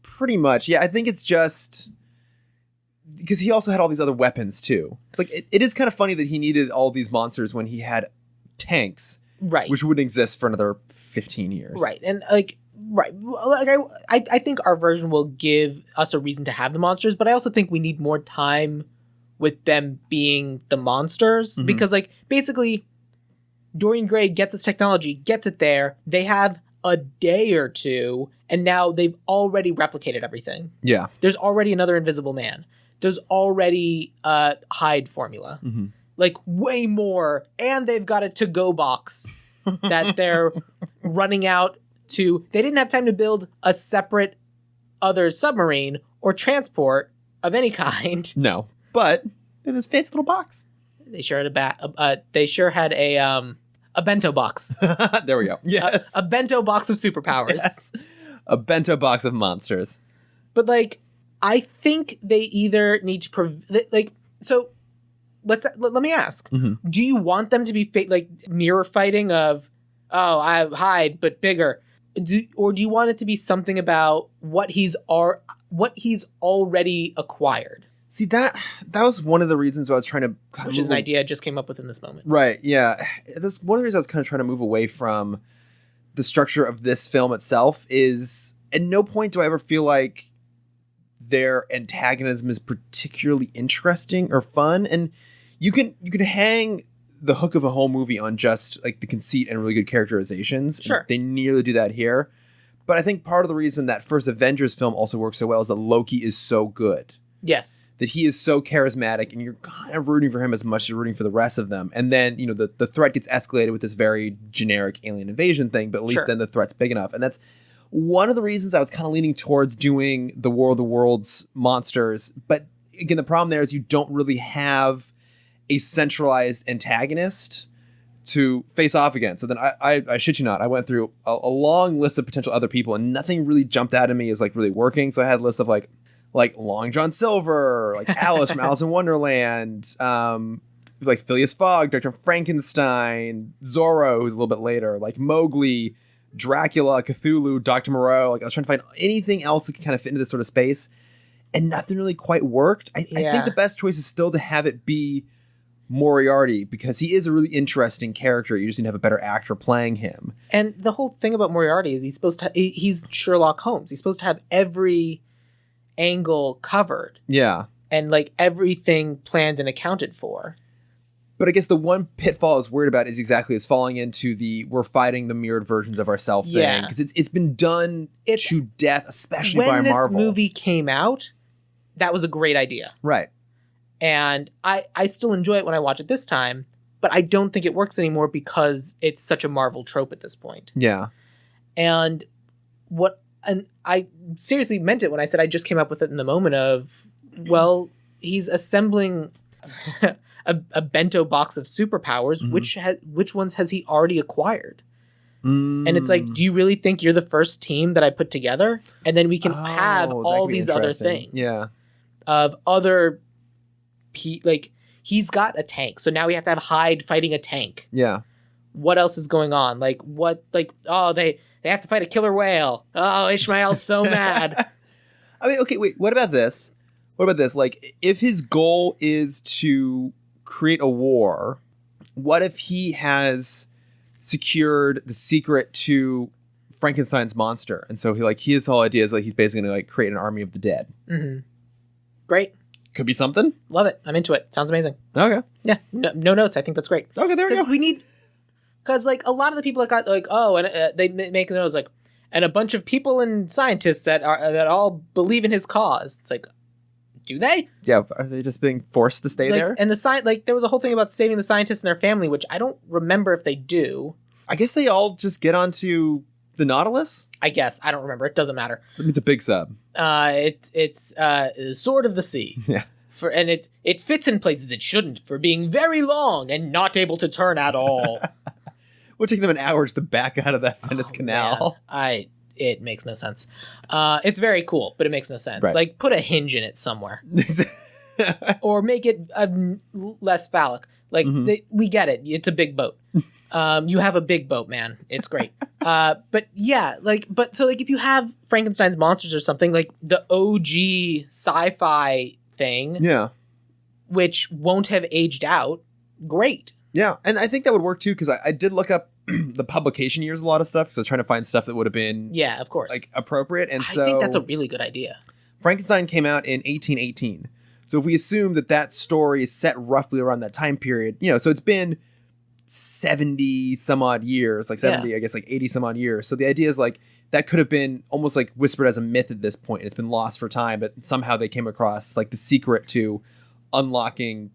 Pretty much, yeah. I think it's just... Because he also had all these other weapons, too. It's like, it is kind of funny that he needed all these monsters when he had tanks. Right. Which wouldn't exist for another 15 years. Right. And, like... Right. Like I think our version will give us a reason to have the monsters, but I also think we need more time with them being the monsters. Mm-hmm. Because, like, basically... Dorian Gray gets his technology, gets it there. They have a day or two, and now they've already replicated everything. Yeah. There's already another Invisible Man. There's already a Hyde formula. Mm-hmm. Like, way more. And they've got a to-go box that they're running out to. They didn't have time to build a separate other submarine or transport of any kind. No. But in this fancy little box. They sure had a bento box. There we go. Yes. A bento box of superpowers. Yes. A bento box of monsters. But, like, I think they either need to... so, let me ask. Mm-hmm. Do you want them to be, mirror fighting of, I hide, but bigger? Or do you want it to be something about what he's already acquired? See, that was one of the reasons why I was trying to... Which is an idea I just came up with in this moment. Right, yeah. That's one of the reasons I was kind of trying to move away from the structure of this film itself is... At no point do I ever feel like their antagonism is particularly interesting or fun. And you can hang the hook of a whole movie on just like the conceit and really good characterizations. Sure. They nearly do that here. But I think part of the reason that first Avengers film also works so well is that Loki is so good. Yes. That he is so charismatic and you're kind of rooting for him as much as you're rooting for the rest of them. And then, you know, the threat gets escalated with this very generic alien invasion thing, but at least then the threat's big enough. And that's one of the reasons I was kind of leaning towards doing the War of the Worlds monsters. But again, the problem there is you don't really have a centralized antagonist to face off against. So then I shit you not, I went through a long list of potential other people and nothing really jumped out at me as like really working. So I had a list of like Long John Silver, like Alice from Alice in Wonderland, like Phileas Fogg, Dr. Frankenstein, Zorro, who's a little bit later, like Mowgli, Dracula, Cthulhu, Dr. Moreau. Like I was trying to find anything else that could kind of fit into this sort of space, and nothing really quite worked. I think the best choice is still to have it be Moriarty, because he is a really interesting character. You just need to have a better actor playing him. And the whole thing about Moriarty is he's Sherlock Holmes. He's supposed to have every angle covered. Yeah. And like everything planned and accounted for. But I guess the one pitfall I was worried about is exactly as falling into the we're fighting the mirrored versions of ourselves thing. Because it's been done to death, especially by Marvel. When this movie came out, that was a great idea. Right. And I still enjoy it when I watch it this time, but I don't think it works anymore because it's such a Marvel trope at this point. Yeah. And I seriously meant it when I said I just came up with it in the moment of, well, he's assembling a bento box of superpowers. Which ones has he already acquired? And it's like, do you really think you're the first team that I put together? And then we can have all these other things. Yeah. Of other, like, he's got a tank. So now we have to have Hyde fighting a tank. Yeah. What else is going on? Like, they have to fight a killer whale. Oh, Ishmael's so mad. I mean, okay, wait, what about this? Like, if his goal is to create a war, what if he has secured the secret to Frankenstein's monster? And so his whole idea is like he's basically going to like create an army of the dead. Mm-hmm. Great. Could be something. Love it. I'm into it. Sounds amazing. Okay. Yeah. No notes. I think that's great. Okay, there we go. Because like a lot of the people that got like, they make those like, and a bunch of people and scientists that all believe in his cause. It's like, do they? Yeah. Are they just being forced to stay there? And there was a whole thing about saving the scientists and their family, which I don't remember if they do. I guess they all just get onto the Nautilus. I guess I don't remember. It doesn't matter. It's a big sub. It's Sword of the Sea. Yeah. And it fits in places it shouldn't for being very long and not able to turn at all. Would take them an hour just to back out of that Venice Canal. Man. It makes no sense. It's very cool, but it makes no sense. Right. Like, put a hinge in it somewhere. Or make it less phallic. Like, we get it. It's a big boat. You have a big boat, man. It's great. But yeah, so if you have Frankenstein's monsters or something, like the OG sci-fi thing, yeah, which won't have aged out, great. Yeah, and I think that would work too, because I did look up the publication years of a lot of stuff, so I was trying to find stuff that would have been of course, like appropriate. And I think that's a really good idea. Frankenstein came out in 1818, so if we assume that story is set roughly around that time period, so it's been 70 some odd years, like 70, I guess like 80 some odd years. So the idea is like that could have been almost like whispered as a myth at this point. It's been lost for time, but somehow they came across like the secret to unlocking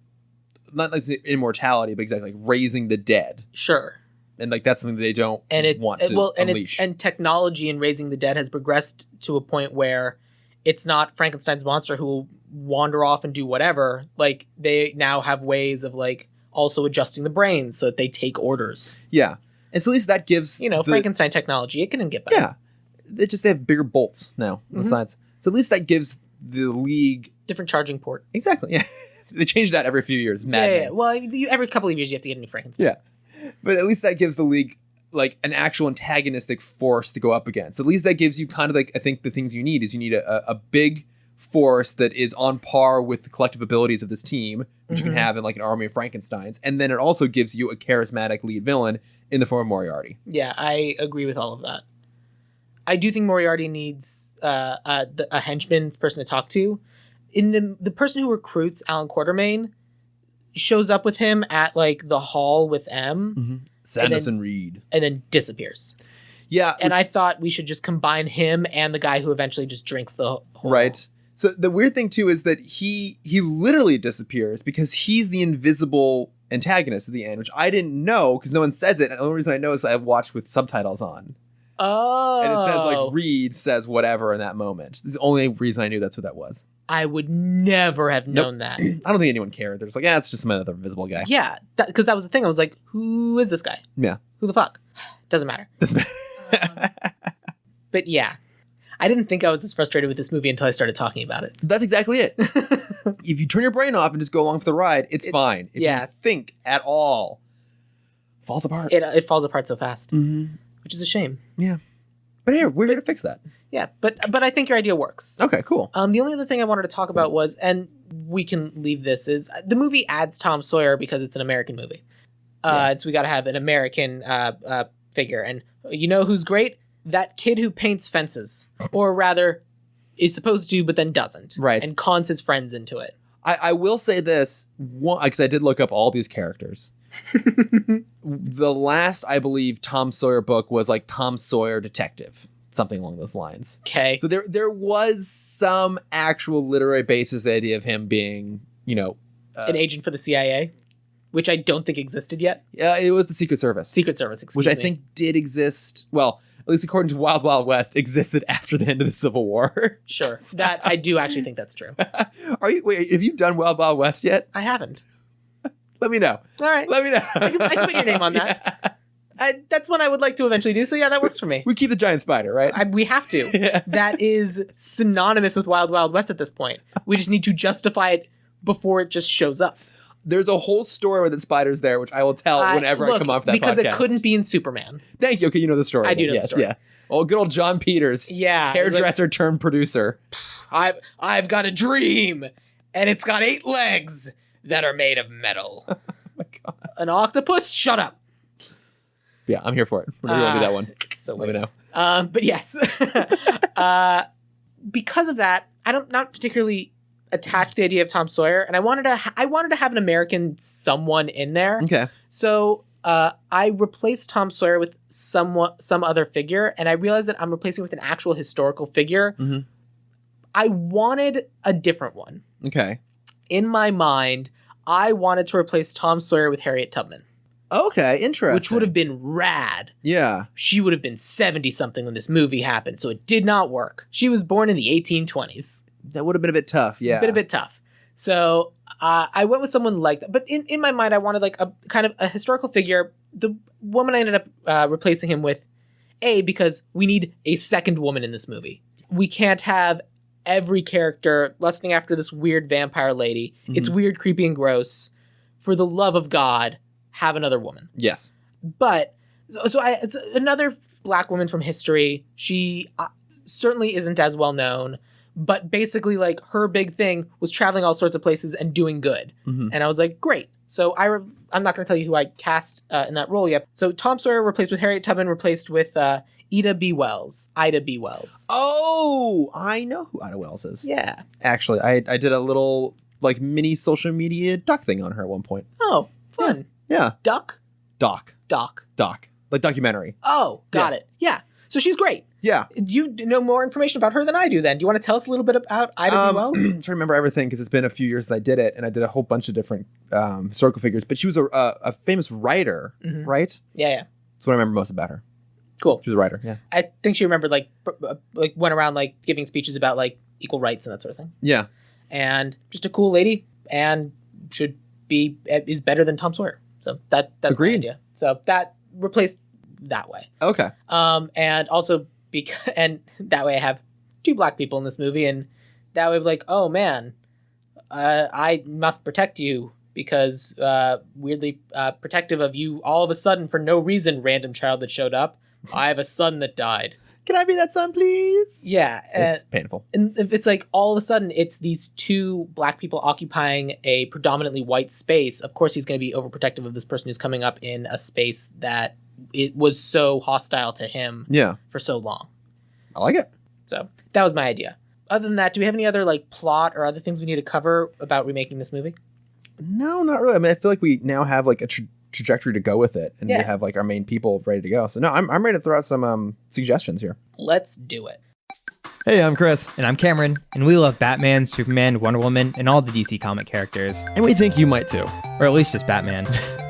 not like immortality, but exactly like raising the dead. Sure. And like that's something that they don't want to unleash. And technology in raising the dead has progressed to a point where it's not Frankenstein's monster who will wander off and do whatever. Like they now have ways of like also adjusting the brains so that they take orders. Yeah. And so at least that gives Frankenstein technology, it can get better. Yeah. They have bigger bolts now on the sides. So at least that gives the League different charging port. Exactly. Yeah. They change that every few years. Yeah. Well, every couple of years you have to get a new Frankenstein. Yeah. But at least that gives the League like an actual antagonistic force to go up against. At least that gives you kind of like, I think the things you need is you need a big force that is on par with the collective abilities of this team, which you can have in like an army of Frankensteins. And then it also gives you a charismatic lead villain in the form of Moriarty. Yeah, I agree with all of that. I do think Moriarty needs a henchman person to talk to. In the person who recruits Alan Quatermain shows up with him at like the hall with M, Sanderson Reed, and then disappears. Yeah, and I thought we should just combine him and the guy who eventually just drinks the whole. Right. So the weird thing too is that he literally disappears because he's the invisible antagonist at the end, which I didn't know because no one says it. And the only reason I know is I've watched with subtitles on. Oh. And it says like Reed says whatever in that moment. This is the only reason I knew that's what that was. I would never have known that. I don't think anyone cared. They're just like, yeah, it's just some other invisible guy. Yeah, because that was the thing. I was like, who is this guy? Yeah. Who the fuck? Doesn't matter. But yeah, I didn't think I was as frustrated with this movie until I started talking about it. That's exactly it. If you turn your brain off and just go along for the ride, it's fine. If you think at all, it falls apart. It falls apart so fast, which is a shame. Yeah. But here, we're here to fix that. Yeah, but I think your idea works. Okay, cool. The only other thing I wanted to talk about was, and we can leave this, is the movie adds Tom Sawyer because it's an American movie. So we got to have an American figure. And you know who's great? That kid who paints fences. Or rather, is supposed to, but then doesn't. Right. And cons his friends into it. I will say this, because I did look up all these characters. The last, I believe, Tom Sawyer book was like Tom Sawyer Detective. Something along those lines. Okay. So there was some actual literary basis to the idea of him being, an agent for the CIA, which I don't think existed yet. Yeah, it was the Secret Service. Excuse me. Which I think did exist, well, at least according to Wild Wild West, existed after the end of the Civil War. Sure. That I do actually think that's true. Wait, have you done Wild Wild West yet? I haven't. Let me know. All right. Let me know. I can put your name on that. Yeah. That's what I would like to eventually do. So yeah, that works for me. We keep the giant spider, right? We have to. Yeah. That is synonymous with Wild Wild West at this point. We just need to justify it before it just shows up. There's a whole story where the spider's there, which I will tell whenever I come off that because podcast. It couldn't be in Superman. Thank you. Okay, you know the story. I do know the story. Yeah. Oh, good old John Peters. Yeah. Hairdresser turned producer. I've got a dream, and it's got 8 legs that are made of metal. Oh my God. An octopus? Shut up. Yeah, I'm here for it. We're gonna do that one. It's so weird. Let me know. But yes, because of that, I'm not particularly attached to the idea of Tom Sawyer, and I wanted to have an American someone in there. Okay. So I replaced Tom Sawyer with some other figure, and I realized that I'm replacing with an actual historical figure. Mm-hmm. I wanted a different one. Okay. In my mind, I wanted to replace Tom Sawyer with Harriet Tubman. Okay, interesting. Which would have been rad. Yeah. She would have been 70-something when this movie happened, so it did not work. She was born in the 1820s. That would have been a bit tough, yeah. A bit tough. So I went with someone like that. But in my mind, I wanted like a kind of a historical figure. The woman I ended up replacing him with, because we need a second woman in this movie. We can't have every character lusting after this weird vampire lady. Mm-hmm. It's weird, creepy, and gross. For the love of God, have another woman. Yes. But it's another black woman from history. She certainly isn't as well known, but basically like her big thing was traveling all sorts of places and doing good. Mm-hmm. And I was like, great. So I'm not going to tell you who I cast in that role yet. So Tom Sawyer replaced with Harriet Tubman, replaced with Ida B. Wells. Oh, I know who Ida Wells is. Yeah. Actually, I did a little like mini social media doc thing on her at one point. Oh, fun. Yeah. Doc. Like documentary. Oh, got it. Yeah. So she's great. Yeah. You know more information about her than I do then. Do you want to tell us a little bit about Ida B. Wells? I'm trying to remember everything because it's been a few years since I did it, and I did a whole bunch of different historical figures. But she was a famous writer, right? Yeah. That's what I remember most about her. Cool. She was a writer, yeah. I think she remembered like went around like giving speeches about like equal rights and that sort of thing. Yeah. And just a cool lady, and is better than Tom Sawyer. So that's Agreed. my idea. So that replaced that way. Okay. And also and that way I have 2 black people in this movie, and that way like, oh man, I must protect you because weirdly protective of you all of a sudden for no reason, random child that showed up. I have a son that died. Can I be that son, please? Yeah. It's painful. And it's like all of a sudden it's these 2 black people occupying a predominantly white space. Of course, he's going to be overprotective of this person who's coming up in a space that it was so hostile to him for so long. I like it. So that was my idea. Other than that, do we have any other like plot or other things we need to cover about remaking this movie? No, not really. I mean, I feel like we now have like a trajectory to go with it, and we have like our main people ready to go. So no, I'm ready to throw out some suggestions here. Let's do it. Hey, I'm Chris. And I'm Cameron, and we love Batman, Superman, Wonder Woman, and all the DC comic characters. And we think you might too. Or at least just Batman.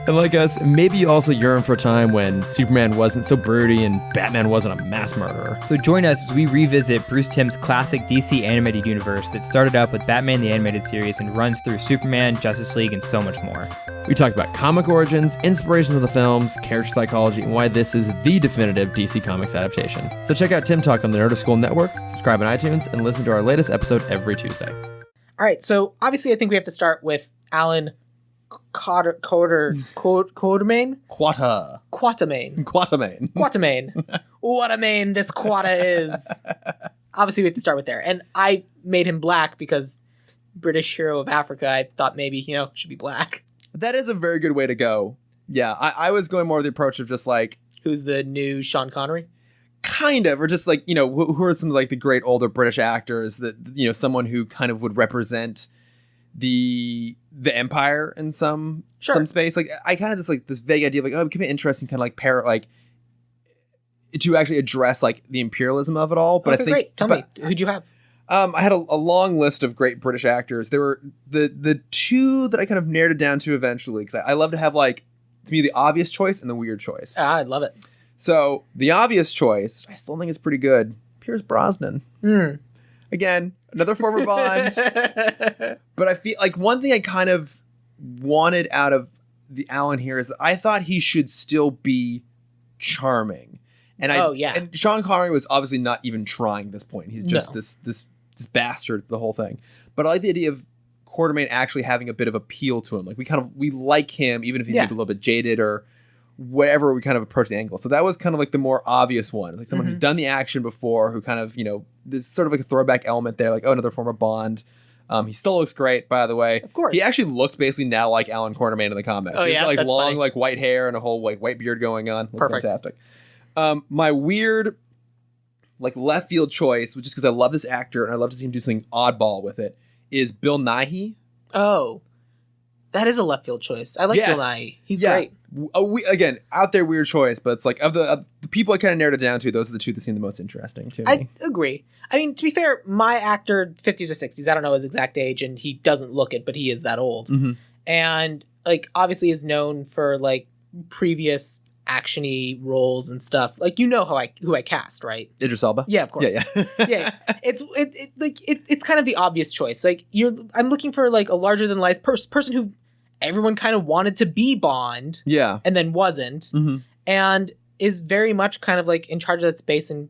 And like us, maybe you also yearn for a time when Superman wasn't so broody and Batman wasn't a mass murderer. So join us as we revisit Bruce Timm's classic DC animated universe that started up with Batman the Animated Series and runs through Superman, Justice League, and so much more. We talked about comic origins, inspirations of the films, character psychology, and why this is the definitive DC Comics adaptation. So check out Timm Talk on the Nerd School Network, subscribe on iTunes, and listen to our latest episode every Tuesday. All right, so obviously I think we have to start with Alan Quatermain? Quatermain. What a main this Quata is. Obviously we have to start with there. And I made him black because British hero of Africa, I thought maybe, should be black. That is a very good way to go. Yeah, I was going more with the approach of just like... Who's the new Sean Connery? Kind of, or just like, who are some of like the great older British actors that, someone who kind of would represent the empire in some space. Like I kind of this vague idea of like, it could be interesting kind of like to actually address like the imperialism of it all. But okay, I think great. Tell me, who'd you have? I had a long list of great British actors. There were the two that I kind of narrowed it down to eventually, because I love to have like, to me, the obvious choice and the weird choice. I love it. So the obvious choice, I still think is pretty good, Pierce Brosnan. Again, another former Bond. But I feel like one thing I kind of wanted out of the Alan here is that I thought he should still be charming. And and Sean Connery was obviously not even trying at this point. He's just this bastard, the whole thing. But I like the idea of Quatermain actually having a bit of appeal to him. Like we like him, even if he's maybe a little bit jaded or whatever we kind of approach the angle. So that was kind of like the more obvious one. Like someone who's done the action before, who kind of, there's sort of like a throwback element there, like, another former Bond. He still looks great, by the way. Of course. He actually looks basically now like Alan Quatermain in the comics. Oh, He's yeah? got, like That's long, funny. like white hair and a whole like white beard going on. Looks Perfect. Fantastic. My weird, like left field choice, which is because I love this actor and I love to see him do something oddball with it, is Bill Nighy. Oh, that is a left field choice. I like Bill Nighy. He's great. Again, out there weird choice, but it's like of the people I kind of narrowed it down to, those are the two that seem the most interesting to me. I agree. I mean, to be fair, my actor, 50s or 60s, I don't know his exact age, and he doesn't look it, but he is that old. And like obviously is known for like previous action-y roles and stuff. Like who I cast, right? Idris Elba. Yeah, of course. Yeah. It's kind of the obvious choice. Like I'm looking for like a larger than life person who everyone kind of wanted to be Bond. Yeah. And then wasn't. And is very much kind of like in charge of that space. And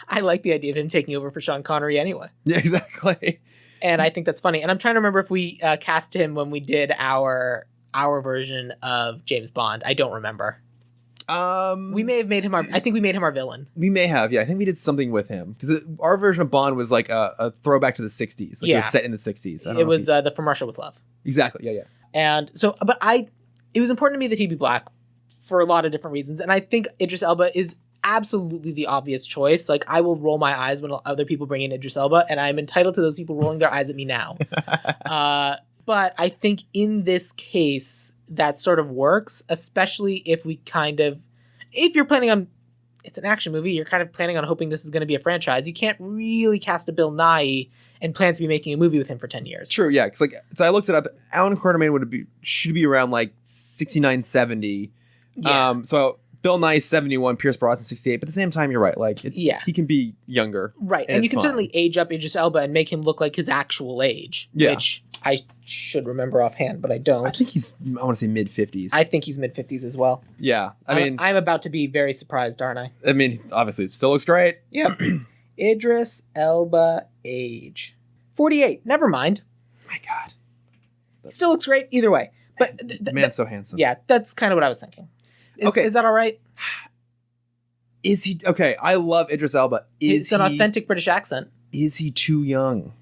I like the idea of him taking over for Sean Connery anyway. Yeah, exactly. And I think that's funny. And I'm trying to remember if we cast him when we did our version of James Bond. I don't remember. We may have made him I think we made him our villain. We may have, yeah. I think we did something with him because our version of Bond was like a throwback to the 60s. Like it was set in the 60s. It was the From Russia with Love. Exactly. Yeah. And so, but it was important to me that he be black for a lot of different reasons. And I think Idris Elba is absolutely the obvious choice. Like I will roll my eyes when other people bring in Idris Elba, and I'm entitled to those people rolling their eyes at me now. But I think in this case, that sort of works, especially if you're planning on, it's an action movie, you're kind of planning on hoping this is going to be a franchise. You can't really cast a Bill Nighy and plan to be making a movie with him for 10 years. True, yeah. So I looked it up. Alan Quatermain should be around like 69, 70. Yeah. So Bill Nighy 71, Pierce Brosnan 68. But at the same time, you're right. Like, he can be younger. Right. And you can certainly age up Idris Elba and make him look like his actual age. Yeah. Which I should remember offhand, but I don't. I think I want to say mid-50s. I think he's mid-50s as well. Yeah. I mean, I'm about to be very surprised, aren't I? I mean, obviously, it still looks great. Yep. Idris Elba age 48. Never mind. My God. Still looks great either way. But the man's so handsome. Yeah, that's kind of what I was thinking. Is that all right? Is he okay? I love Idris Elba. It's an authentic British accent. Is he too young?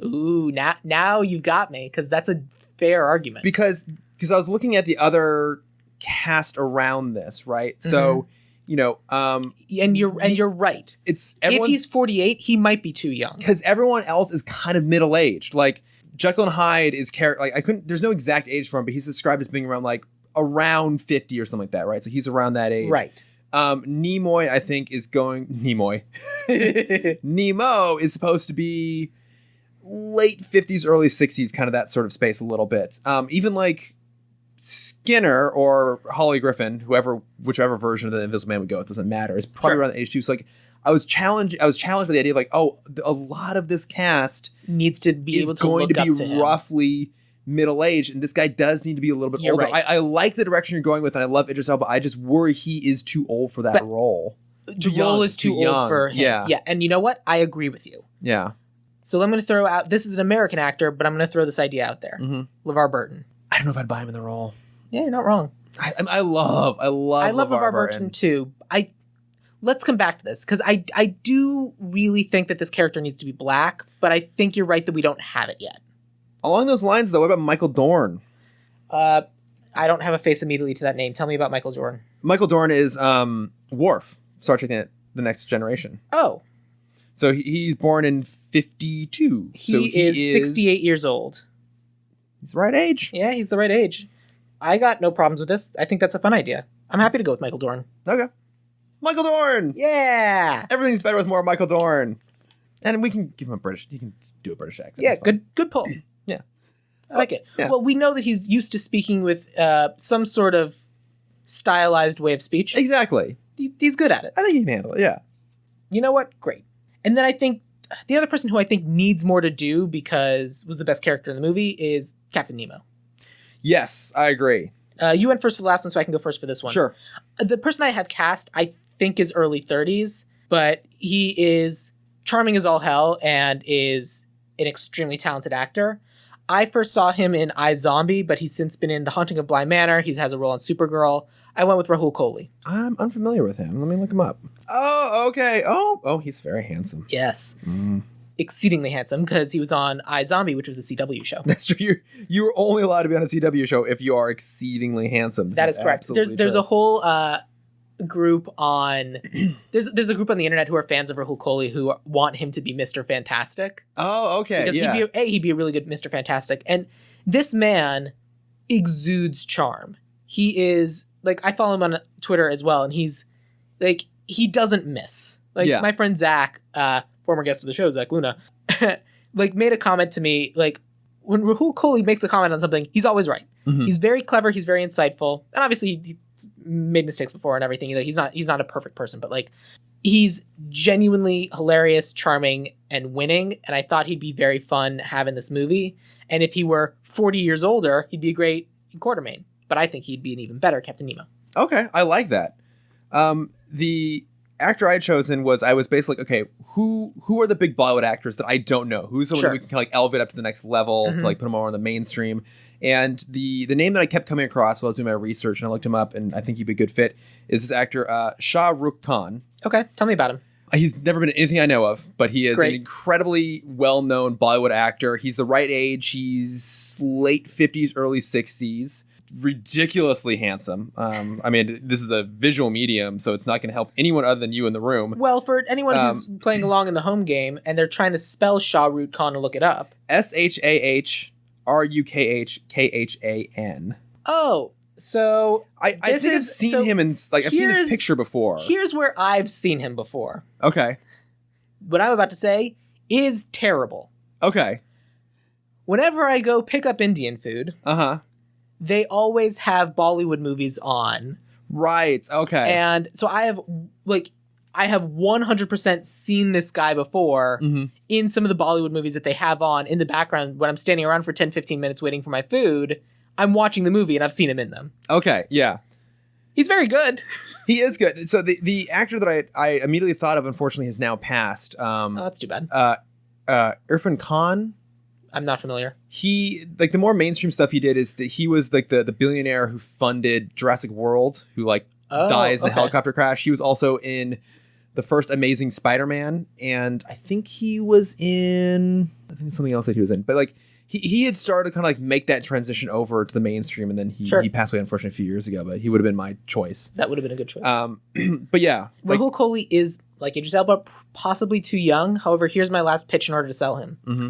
Ooh, now you've got me, because that's a fair argument. Because I was looking at the other cast around this, right? So And you're right. It's if he's 48, he might be too young. Because everyone else is kind of middle aged. Like Jekyll and Hyde is there's no exact age for him, but he's described as being around 50 or something like that, right? So he's around that age, right? Nimoy, I think, is going Nemo is supposed to be late 50s, early 60s, kind of that sort of space a little bit. Even like Skinner or Holly Griffin, whichever version of the Invisible Man we go with, doesn't matter. Is probably around the age too. So like, I was challenged by the idea of a lot of this cast needs to be able to going look to be up to him. Roughly middle aged, and this guy does need to be a little bit older. Right. I like the direction you're going with, and I love Idris Elba. I just worry he is too old for that role. The role is too old for him. Yeah, and you know what? I agree with you. Yeah. So I'm going to throw out. This is an American actor, but I'm going to throw this idea out there. Mm-hmm. LeVar Burton. I don't know if I'd buy him in the role. Yeah, you're not wrong. I love LeVar Burton too. Let's come back to this because I do really think that this character needs to be black, but I think you're right that we don't have it yet. Along those lines, though, what about Michael Dorn? I don't have a face immediately to that name. Tell me about Michael Dorn. Michael Dorn is Worf, Star Trek: The Next Generation. Oh. So he's born in 52. He is 68 years old. He's the right age. Yeah, he's the right age. I got no problems with this. I think that's a fun idea. I'm happy to go with Michael Dorn. Okay. Michael Dorn! Yeah! Everything's better with more Michael Dorn. And we can give him he can do a British accent. Yeah, good pull. Yeah. I like it. Yeah. Well, we know that he's used to speaking with some sort of stylized way of speech. Exactly. He's good at it. I think he can handle it, yeah. You know what? Great. And then I think the other person who I think needs more to do because was the best character in the movie is Captain Nemo. Yes, I agree. You went first for the last one, so I can go first for this one. Sure. The person I have cast, I think is early 30s, but he is charming as all hell and is an extremely talented actor. I first saw him in iZombie, but he's since been in The Haunting of Bly Manor. He has a role on Supergirl. I went with Rahul Kohli. I'm unfamiliar with him. Let me look him up. Oh, okay. Oh, he's very handsome. Yes. Exceedingly handsome because he was on iZombie, which was a CW show. That's true. You are only allowed to be on a CW show if you are exceedingly handsome. That is correct. There's a whole group on there's a group on the internet who are fans of Rahul Kohli who want him to be Mr. Fantastic. Oh, okay. Because he'd be a really good Mr. Fantastic. And this man exudes charm. He is like, I follow him on Twitter as well, and he's like, he doesn't miss. Like my friend Zach, former guest of the show, Zach Luna, like made a comment to me, like when Rahul Kohli makes a comment on something, he's always right. Mm-hmm. He's very clever. He's very insightful. And obviously he made mistakes before and everything. He's not a perfect person, but like he's genuinely hilarious, charming, and winning. And I thought he'd be very fun having this movie. And if he were 40 years older, he'd be a great Quartermain. But I think he'd be an even better Captain Nemo. Okay, I like that. The actor I had chosen I was basically, okay, who are the big Bollywood actors that I don't know? Who's the one that we can kind of like elevate up to the next level to like put them more on the mainstream? And the name that I kept coming across while I was doing my research, and I looked him up, and I think he'd be a good fit, is this actor Shah Rukh Khan. Okay, tell me about him. He's never been in anything I know of, but he is an incredibly well-known Bollywood actor. He's the right age. He's late 50s, early 60s. Ridiculously handsome. I mean, this is a visual medium, so it's not going to help anyone other than you in the room. Well, for anyone who's playing along in the home game and they're trying to spell Shah Rukh Khan to look it up. SHAHRUKHKHAN. Oh, so I think I've seen him in, like, I've seen his picture before. Here's where I've seen him before. Okay. What I'm about to say is terrible. Okay. Whenever I go pick up Indian food, they always have Bollywood movies on. Right. Okay. And so I have 100% seen this guy before in some of the Bollywood movies that they have on in the background when I'm standing around for 10, 15 minutes waiting for my food. I'm watching the movie and I've seen him in them. Okay. Yeah. He's very good. He is good. So the actor that I immediately thought of, unfortunately, has now passed. Oh, that's too bad. Irfan Khan. I'm not familiar. He, like, the more mainstream stuff he did is that he was like the billionaire who funded Jurassic World, who like dies in the helicopter crash. He was also in the first Amazing Spider-Man, and I think something else that he was in. But like He had started to kind of like make that transition over to the mainstream, and then he passed away unfortunately a few years ago. But he would have been my choice. That would have been a good choice. But yeah, Rahul Kohli is like Idris Elba, possibly too young. However, here's my last pitch in order to sell him. Mm-hmm.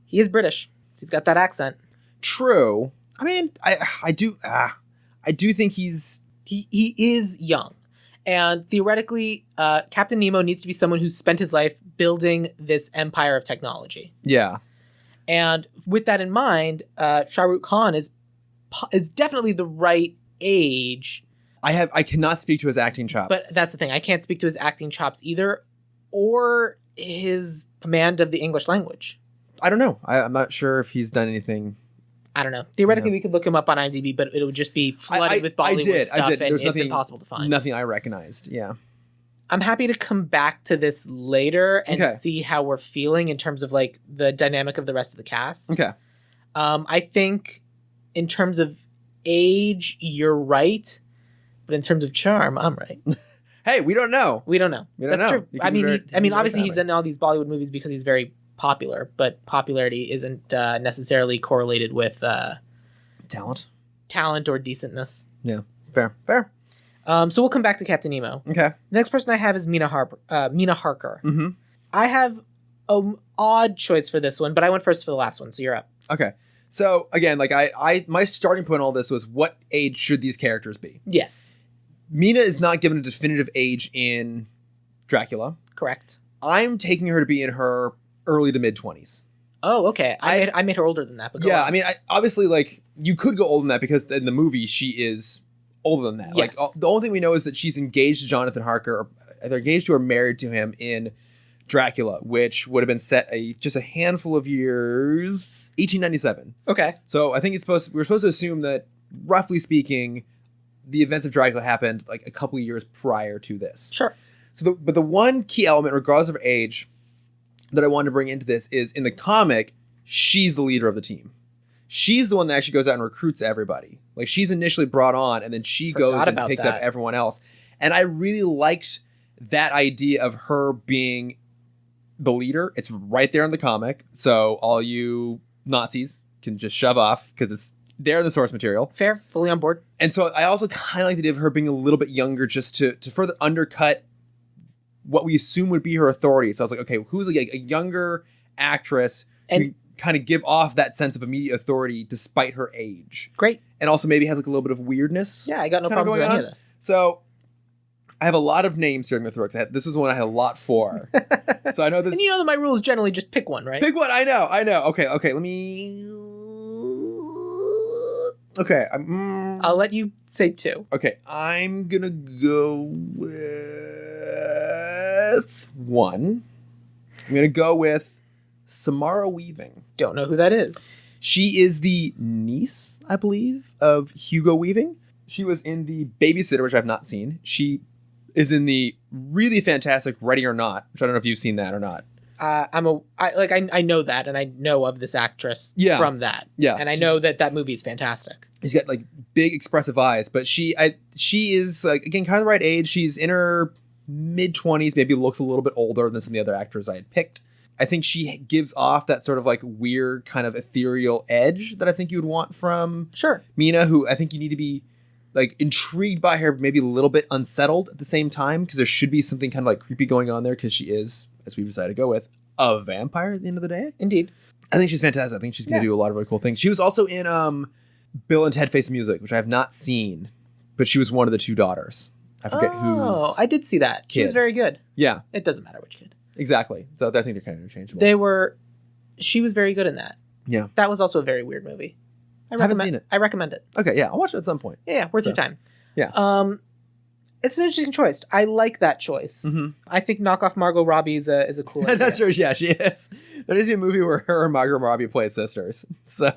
He is British. He's got that accent. True. I mean, I do think he is young. And theoretically, Captain Nemo needs to be someone who's spent his life building this empire of technology. Yeah. And with that in mind, Shah Rukh Khan is definitely the right age. I cannot speak to his acting chops. But that's the thing. I can't speak to his acting chops either, or his command of the English language. I don't know. I'm not sure if he's done anything. I don't know. Theoretically, we could look him up on IMDb, but it would just be flooded with Bollywood stuff, and it's impossible to find. Nothing I recognized. Yeah. I'm happy to come back to this later and see how we're feeling in terms of like the dynamic of the rest of the cast. Okay. I think in terms of age, you're right, but in terms of charm, I'm right. Hey, we don't know. We don't know. That's true. I mean, obviously very he's in all these Bollywood movies because he's very popular, but popularity isn't necessarily correlated with talent or decentness. Yeah, fair. So we'll come back to Captain Nemo. Okay. The next person I have is Mina Harker. Mm-hmm. I have an odd choice for this one, but I went first for the last one, so you're up. Okay. So again, like my starting point in all this was, what age should these characters be? Yes. Mina is not given a definitive age in Dracula. Correct. I'm taking her to be in her early to mid 20s. Oh, okay. I made her older than that. But yeah, I mean, obviously, like, you could go older than that because in the movie she is older than that. Yes. Like, the only thing we know is that she's engaged to Jonathan Harker, or either engaged to or married to him in Dracula, which would have been set just a handful of years, 1897. Okay. So I think we're supposed to assume that, roughly speaking, the events of Dracula happened like a couple of years prior to this. Sure. So, but the one key element, regardless of age, that I wanted to bring into this is, in the comic, she's the leader of the team. She's the one that actually goes out and recruits everybody. Like, she's initially brought on, and then she goes and picks up everyone else. And I really liked that idea of her being the leader. It's right there in the comic, so all you Nazis can just shove off because it's there in the source material. Fair, fully on board. And so I also kind of like the idea of her being a little bit younger, just to further undercut what we assume would be her authority. So I was like, okay, who's like a younger actress who kind of give off that sense of immediate authority despite her age? Great. And also maybe has like a little bit of weirdness. Yeah, I got no problems with any of this. So I have a lot of names here I'm going to throw. This is one I had a lot for. So I know this. And you know that my rule is generally just pick one, right? Pick one. I know. Okay. Let me. Okay. I'll let you say two. Okay. I'm going to go with one. I'm going to go with Samara Weaving. Don't know who that is. She is the niece, I believe, of Hugo Weaving. She was in The Babysitter, which I've not seen. She is in the really fantastic Ready or Not, which I don't know if you've seen that or not. I know that, and I know of this actress from that. Yeah. And I know that movie is fantastic. She's got like big expressive eyes, but she is like, again, kind of the right age. She's in her mid 20s, maybe looks a little bit older than some of the other actors I had picked. I think she gives off that sort of like weird kind of ethereal edge that I think you would want from Mina, who I think you need to be like intrigued by her, maybe a little bit unsettled at the same time, because there should be something kind of like creepy going on there, because she is, as we've decided to go with, a vampire at the end of the day. Indeed. I think she's fantastic. I think she's going to do a lot of really cool things. She was also in Bill and Ted Face the Music, which I have not seen, but she was one of the two daughters. I forget who's. Oh, I did see that. She was very good. Yeah. It doesn't matter which kid. Exactly. So I think they're kind of interchangeable. She was very good in that. Yeah. That was also a very weird movie. I haven't seen it. I recommend it. Okay, yeah, I'll watch it at some point. Yeah, worth your time. Yeah. It's an interesting choice. I like that choice. Mm-hmm. I think knockoff Margot Robbie is a cool idea. That's trure. Yeah, she is. There needs to be a movie where her and Margot Robbie play sisters. So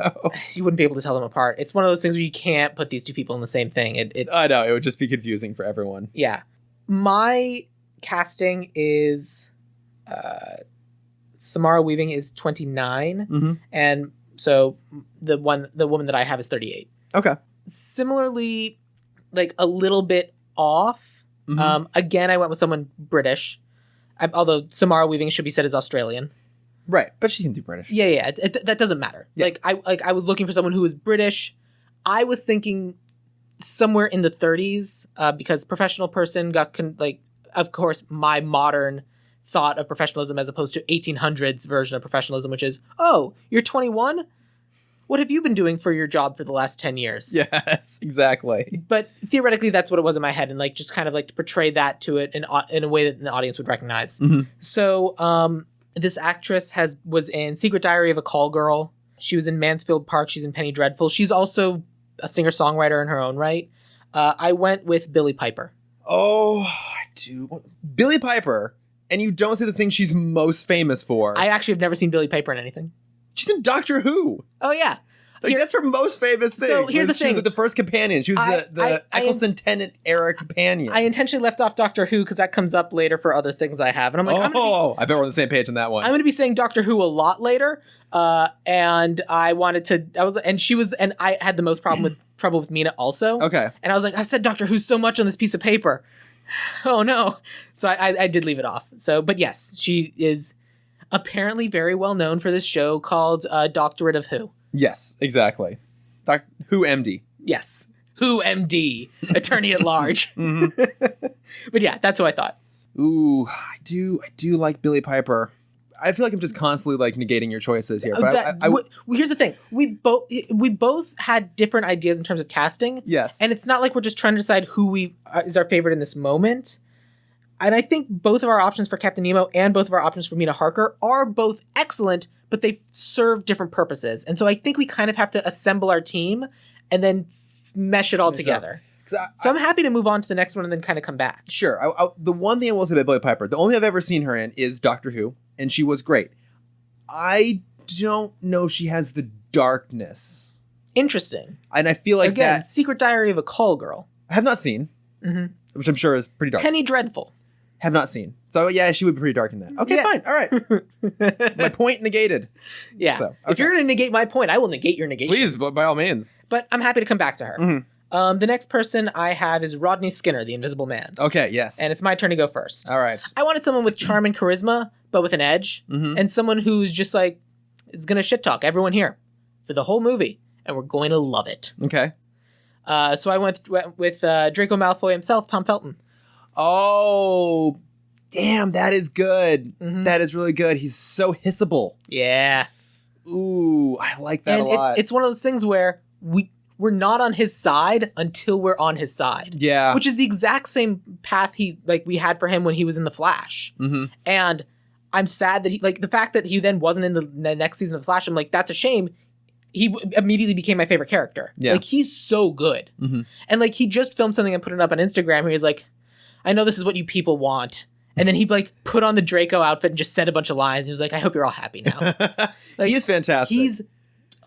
you wouldn't be able to tell them apart. It's one of those things where you can't put these two people in the same thing. I know, it would just be confusing for everyone. Yeah. My casting is Samara Weaving is 29, and so the woman that I have is 38. Okay. Similarly, like a little bit off. Again, I went with someone British, although Samara Weaving should be said as Australian. Right, but she can do British. Yeah. That doesn't matter. Yeah. I was looking for someone who was British. I was thinking somewhere in the 30s because professional person got of course, my modern thought of professionalism as opposed to 1800s version of professionalism, which is, oh, you're 21? What have you been doing for your job for the last 10 years? Yes, exactly. But theoretically, that's what it was in my head, and like just kind of like to portray that to it in a way that the audience would recognize. Mm-hmm. So this actress was in Secret Diary of a Call Girl. She was in Mansfield Park. She's in Penny Dreadful. She's also a singer-songwriter in her own right. I went with Billie Piper. Oh, I do. Billie Piper, and you don't say the thing she's most famous for. I actually have never seen Billie Piper in anything. She's in Doctor Who. Oh, yeah. Like, that's her most famous thing. So here's the She was thing. like the first companion. She was the Eccleston Tennant era companion. I intentionally left off Doctor Who because that comes up later for other things I have. And I'm like, I bet we're on the same page on that one. I'm going to be saying Doctor Who a lot later. And I wanted to, and I had the most trouble with Mina also. Okay. And I was like, I said Doctor Who so much on this piece of paper. Oh no. So I did leave it off. So, but yes, she is apparently very well known for this show called Doctorate of Who. Yes, exactly. Who MD. Yes. Who MD, attorney at large. Mm-hmm. But yeah, that's what I thought. Ooh, I do like Billie Piper. I feel like I'm just constantly like negating your choices here. But Well, here's the thing: we both had different ideas in terms of casting. Yes, and it's not like we're just trying to decide who is our favorite in this moment. And I think both of our options for Captain Nemo and both of our options for Mina Harker are both excellent, but they serve different purposes. And so I think we kind of have to assemble our team and then mesh it all together. So I'm happy to move on to the next one and then kind of come back. Sure. The one thing I will say about Billie Piper, the only I've ever seen her in is Doctor Who, and she was great. I don't know if she has the darkness. Interesting. And I feel like Again, Secret Diary of a Call Girl. I have not seen, which I'm sure is pretty dark. Penny Dreadful. Have not seen. So yeah, she would be pretty dark in that. Okay, Yeah. fine. All right. My point negated. Yeah. So, If you're going to negate my point, I will negate your negation. Please, by all means. But I'm happy to come back to her. Mm-hmm. The next person I have is Rodney Skinner, the Invisible Man. Okay, yes. And it's my turn to go first. All right. I wanted someone with charm and charisma, but with an edge. Mm-hmm. And someone who's just like, is going to shit talk everyone here for the whole movie. And we're going to love it. Okay. So I went with Draco Malfoy himself, Tom Felton. Oh, damn, that is good. Mhm. That is really good. He's so hissable. Yeah. Ooh, I like that And a lot. it's one of those things where we're not on his side until we're on his side. Yeah. Which is the exact same path we had for him when he was in The Flash. Mm-hmm. And I'm sad that the fact that he then wasn't in the next season of The Flash, I'm like, that's a shame. He immediately became my favorite character. Yeah. Like, he's so good. Mm-hmm. And like, he just filmed something and put it up on Instagram where he's like, I know this is what you people want. And then he like put on the Draco outfit and just said a bunch of lines. He was like, I hope you're all happy now. Like, he is fantastic. He's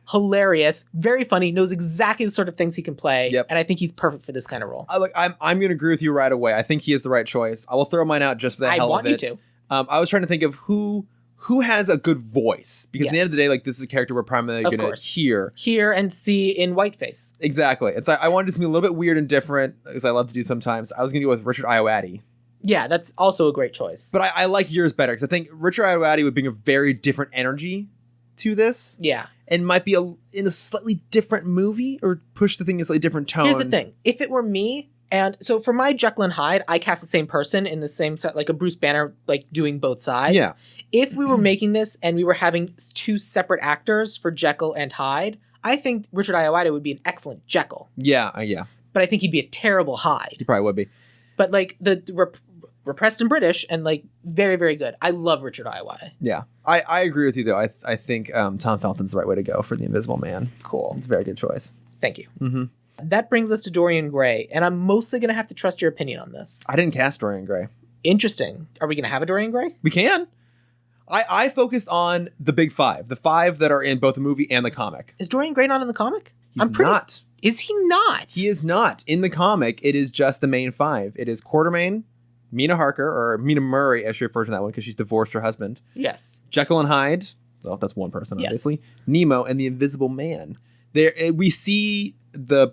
hilarious, very funny, knows exactly the sort of things he can play. Yep. And I think he's perfect for this kind of role. I'm going to agree with you right away. I think he is the right choice. I will throw mine out just for the hell of it. I want you to. I was trying to think of who has a good voice, because at the end of the day, like, this is a character we're primarily going to hear and see in Whiteface. Exactly. It's I wanted to be a little bit weird and different, as I love to do sometimes. I was going to go with Richard Ayoade. Yeah, that's also a great choice. But I like yours better, because I think Richard Ayoade would bring a very different energy to this. Yeah. And might be in a slightly different movie, or push the thing in a slightly different tone. Here's the thing. If it were me, and so for my Jekyll and Hyde, I cast the same person in the same set, like a Bruce Banner, like doing both sides. Yeah. If we were making this and we were having two separate actors for Jekyll and Hyde, I think Richard Ayoade would be an excellent Jekyll. Yeah, yeah. But I think he'd be a terrible Hyde. He probably would be. But like repressed and British and like very, very good. I love Richard Ayoade. Yeah. I agree with you, though. I think Tom Felton's the right way to go for the Invisible Man. Cool. It's a very good choice. Thank you. Mm-hmm. That brings us to Dorian Gray, and I'm mostly going to have to trust your opinion on this. I didn't cast Dorian Gray. Interesting. Are we going to have a Dorian Gray? We can. I focused on the big five. The five that are in both the movie and the comic. Is Dorian Gray not in the comic? He's not. Is he not? He is not. In the comic, it is just the main five. It is Quartermain, Mina Harker, or Mina Murray, as she refers to that one, because she's divorced her husband. Yes. Jekyll and Hyde. Well, that's one person, Yes. obviously. Nemo, and the Invisible Man. There, we see the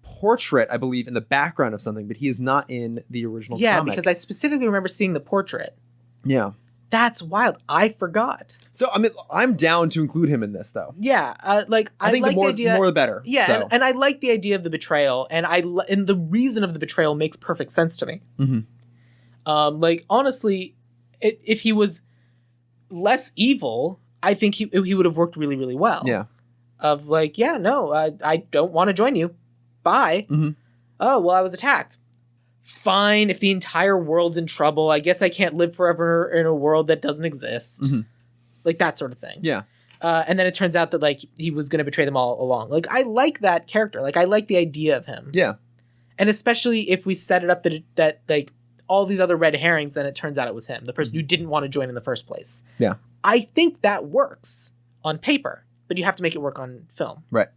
portrait, I believe, in the background of something, but he is not in the original comic. Yeah, because I specifically remember seeing the portrait. Yeah. That's wild. I forgot. So I mean, I'm down to include him in this though. Yeah, like I think like the more the idea. the better. Yeah, So. and I like the idea of the betrayal, and and the reason of the betrayal makes perfect sense to me. Mm-hmm. Like honestly, if he was less evil, I think he would have worked really, really well. Yeah. Of like, yeah, no, I don't want to join you. Bye. Mm-hmm. Oh, well, I was attacked. Fine, if the entire world's in trouble, I guess I can't live forever in a world that doesn't exist. Mm-hmm. Like that sort of thing. Yeah. And then it turns out that like he was going to betray them all along. Like I like that character. Like I like the idea of him. Yeah. And especially if we set it up that like all these other red herrings, then it turns out it was him, the person who didn't want to join in the first place. Yeah. I think that works on paper, but you have to make it work on film. Right.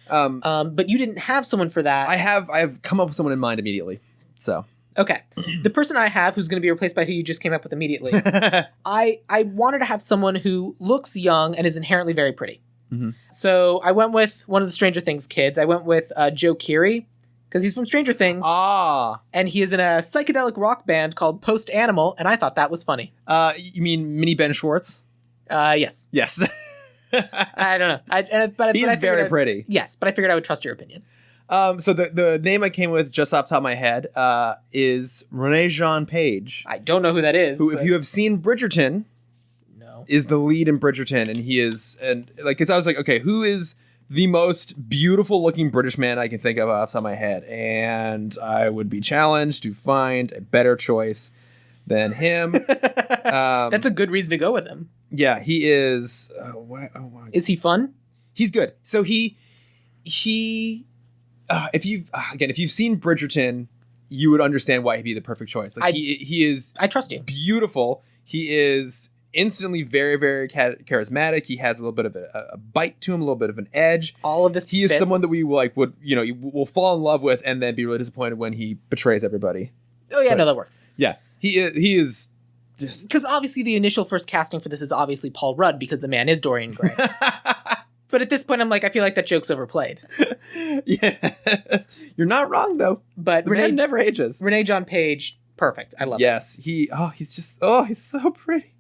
But you didn't have someone for that. I have come up with someone in mind immediately. So. Okay. The person I have who's going to be replaced by who you just came up with immediately. I wanted to have someone who looks young and is inherently very pretty. Mm-hmm. So I went with one of the Stranger Things kids. I went with Joe Keery because he's from Stranger Things. Ah. And he is in a psychedelic rock band called Post Animal, and I thought that was funny. You mean Mini Ben Schwartz? Yes. Yes. I don't know. But He is very pretty. Yes, but I figured I would trust your opinion. So the name I came with just off the top of my head is Renee Jean Page. I don't know who that is. Who, if you have seen Bridgerton, no, is the lead in Bridgerton, and he is, and like, because I was like, okay, who is the most beautiful looking British man I can think of off the top of my head? And I would be challenged to find a better choice than him. That's a good reason to go with him. Yeah, he is. Is he fun? He's good. So if you've seen Bridgerton, you would understand why he'd be the perfect choice. Like he is. I trust you. Beautiful. He is instantly very, very charismatic. He has a little bit of a bite to him, a little bit of an edge. All of this. He is fits. someone that we will fall in love with, and then be really disappointed when he betrays everybody. Oh yeah, no, that works. Yeah, he is just because obviously the initial first casting for this is obviously Paul Rudd because the man is Dorian Gray. But at this point, I'm like, I feel like that joke's overplayed. Yes. You're not wrong, though. But the man never ages. Renee John Page, perfect. I love yes, he's so pretty.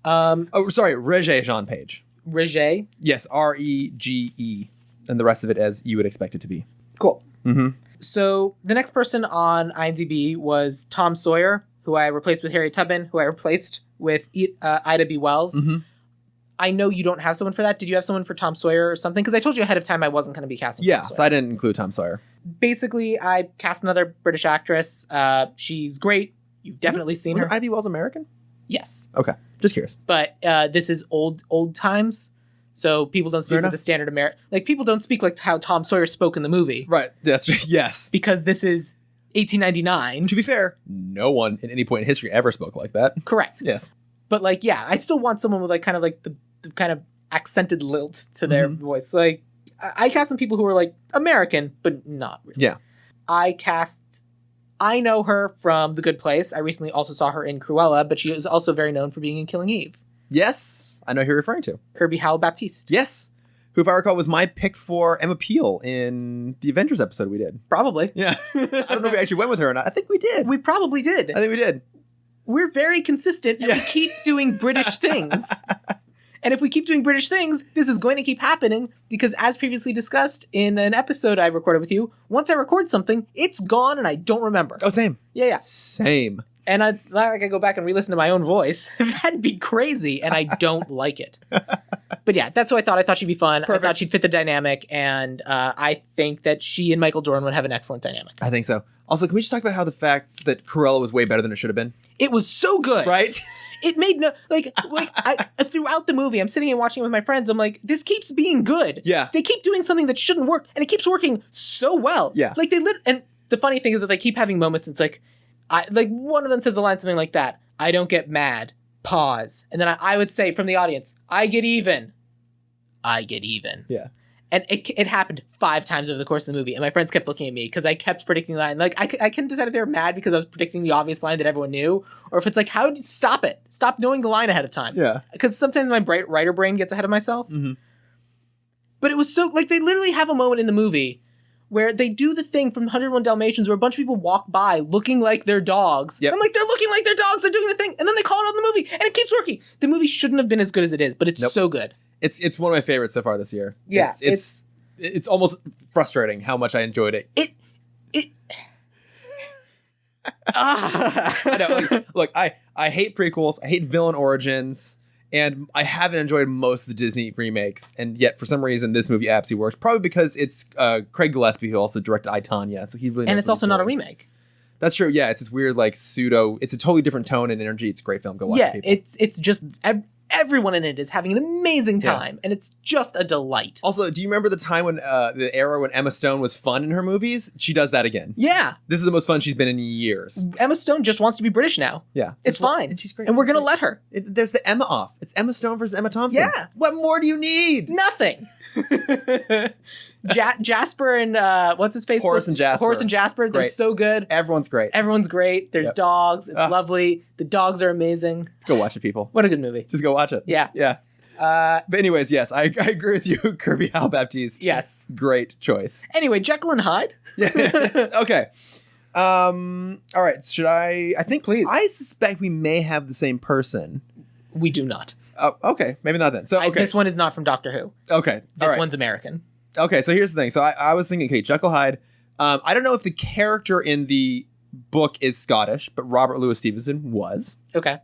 Sorry, Regé Jean Page. Regé? Yes, Rege. And the rest of it as you would expect it to be. Cool. Mm-hmm. So the next person on IMDb was Tom Sawyer, who I replaced with Harriet Tubman, who I replaced with Ida B. Wells. Mm-hmm. I know you don't have someone for that. Did you have someone for Tom Sawyer or something? Because I told you ahead of time I wasn't going to be casting Tom Sawyer. So I didn't include Tom Sawyer. Basically, I cast another British actress. She's great. You've definitely seen her. Was Ida B. Wells American? Yes. Okay. Just curious. But this is old times. So people don't speak with the standard American... Like, people don't speak like how Tom Sawyer spoke in the movie. Right. That's yes. Because this is 1899. To be fair, no one at any point in history ever spoke like that. Correct. Yes. But, like, yeah, I still want someone with, like, kind of, like, the kind of accented lilt to their voice. Like, I cast some people who are, like, American, but not really. Yeah. I know her from The Good Place. I recently also saw her in Cruella, but she is also very known for being in Killing Eve. Yes. I know who you're referring to. Kirby Howell-Baptiste. Yes. Who, if I recall, was my pick for Emma Peel in the Avengers episode we did. Probably. Yeah. I don't know if we actually went with her or not. I think we did. We probably did. I think we did. We're very consistent, and we keep doing British things. And if we keep doing British things, this is going to keep happening because, as previously discussed in an episode I recorded with you, once I record something, it's gone and I don't remember. Oh, same. Yeah. Same. And it's not like I go back and re-listen to my own voice. That'd be crazy, and I don't like it. But yeah, that's what I thought. I thought she'd be fun. Perfect. I thought she'd fit the dynamic, and I think that she and Michael Dorn would have an excellent dynamic. I think so. Also, can we just talk about how the fact that Cruella was way better than it should have been? It was so good. Right? It made no I throughout the movie, I'm sitting and watching it with my friends. I'm like, this keeps being good. Yeah. They keep doing something that shouldn't work, and it keeps working so well. Yeah. Like and the funny thing is that they keep having moments. It's like, one of them says a line something like that. I don't get mad. Pause, and then I would say from the audience, I get even. I get even. Yeah. And it happened 5 times over the course of the movie, and my friends kept looking at me because I kept predicting the line. Like, I couldn't decide if they were mad because I was predicting the obvious line that everyone knew, or if it's like, how do you stop it? Stop knowing the line ahead of time. Yeah. Because sometimes my bright writer brain gets ahead of myself. Mm-hmm. But it was so, like, they literally have a moment in the movie where they do the thing from 101 Dalmatians where a bunch of people walk by looking like their dogs. Yep. I'm like, they're looking like their dogs, they're doing the thing, and then they call it on the movie, and it keeps working. The movie shouldn't have been as good as it is, but it's so good. It's one of my favorites so far this year. Yeah, it's almost frustrating how much I enjoyed it. I know, look, I hate prequels, I hate villain origins, and I haven't enjoyed most of the Disney remakes, and yet for some reason this movie absolutely works. Probably because it's Craig Gillespie who also directed I, Tonya, so he really knows and it's what also he's not a doing. remake. That's true. Yeah, it's this weird like pseudo. It's a totally different tone and energy. It's a great film. Go watch it, people. It's just everyone in it is having an amazing time, and it's just a delight. Also, do you remember the time when the era when Emma Stone was fun in her movies? She does that again. Yeah, This is the most fun she's been in years. Emma Stone just wants to be British now. Yeah, It's fine, and she's great. and we're gonna let her. There's the Emma off. It's Emma Stone versus Emma Thompson. Yeah. What more do you need? Nothing. Jasper and what's his face? Horace and Jasper. Horace and Jasper. They're Great. so good. Everyone's great. Everyone's great. There's Yep. dogs. It's lovely. The dogs are amazing. Let's go watch it, people. What a good movie. Just go watch it. Yeah. Yeah. But anyways, yes, I agree with you, Kirby Hal Baptiste. Yes. Great choice. Anyway, Jekyll and Hyde. Yeah. Okay. All right. Should I think Please. I suspect we may have the same person. We do not. Okay. Maybe not then. So okay. This one is not from Doctor Who. Okay. This All right. one's American. Okay, so here's the thing. So I was thinking, okay, Jekyll Hyde. I don't know if the character in the book is Scottish, but Robert Louis Stevenson was. Okay.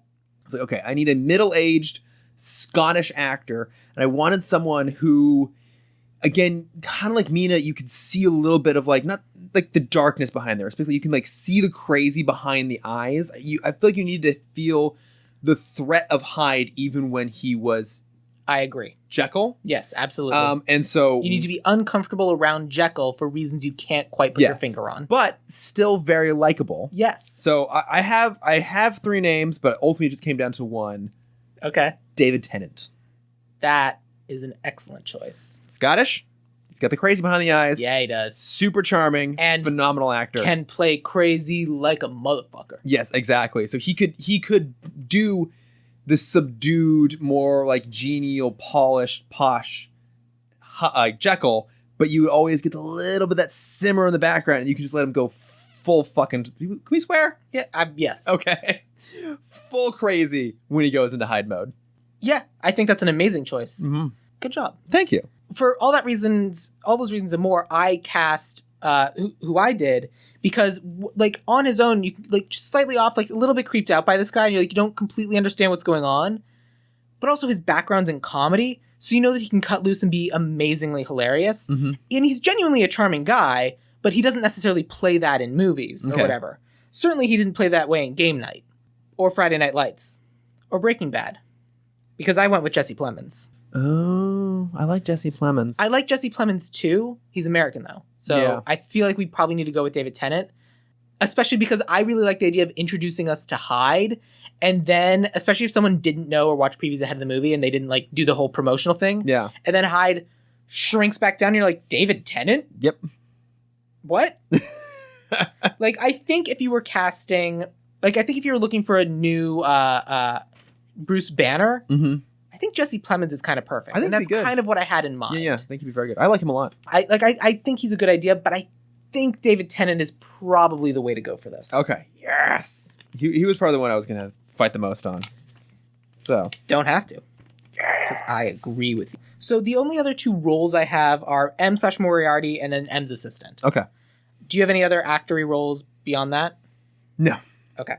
So okay, I need a middle-aged Scottish actor, and I wanted someone who, again, kind of like Mina, you could see a little bit of like not like the darkness behind there. Especially you can like see the crazy behind the eyes. I feel like you need to feel the threat of Hyde even when he was I agree. Jekyll. Yes, absolutely. And so you need to be uncomfortable around Jekyll for reasons you can't quite put your finger on. but still very likable. Yes. So I have three names, but ultimately it just came down to one. Okay. David Tennant. That is an excellent choice. Scottish. He's got the crazy behind the eyes. Yeah, he does. Super charming And phenomenal actor. Can play crazy like a motherfucker. Yes, exactly. So he could do the subdued, more like genial, polished, posh Jekyll, but you always get a little bit of that simmer in the background, and you can just let him go full fucking. Can we swear? Yeah. Yes. Okay. Full crazy when he goes into Hyde mode. Yeah, I think that's an amazing choice. Mm-hmm. Good job. Thank you. For all those reasons and more, I cast who I did because like on his own, you like just slightly off, like a little bit creeped out by this guy, and you're like you don't completely understand what's going on, but also his background's in comedy, so you know that he can cut loose and be amazingly hilarious, and he's genuinely a charming guy, but he doesn't necessarily play that in movies or whatever. Certainly, he didn't play that way in Game Night, or Friday Night Lights, or Breaking Bad, because I went with Jesse Plemons. Oh, I like Jesse Plemons. I like Jesse Plemons too. He's American though. So I feel like we probably need to go with David Tennant, especially because I really like the idea of introducing us to Hyde. And then, especially if someone didn't know or watch previews ahead of the movie and they didn't like do the whole promotional thing. Yeah. And then Hyde shrinks back down and you're like, David Tennant? Yep. What? Like, I think if you were casting, like, I think if you were looking for a new Bruce Banner, I think Jesse Plemons is kind of perfect. I think and that's he'd be good. kind of what I had in mind. Yeah, I think he'd be very good. I like him a lot. I think he's a good idea, but I think David Tennant is probably the way to go for this. Okay. Yes. He was probably the one I was going to fight the most on. So. Don't have to. Because I agree with you. So the only other two roles I have are M/Moriarty and then M's assistant. Okay. Do you have any other actory roles beyond that? No. Okay.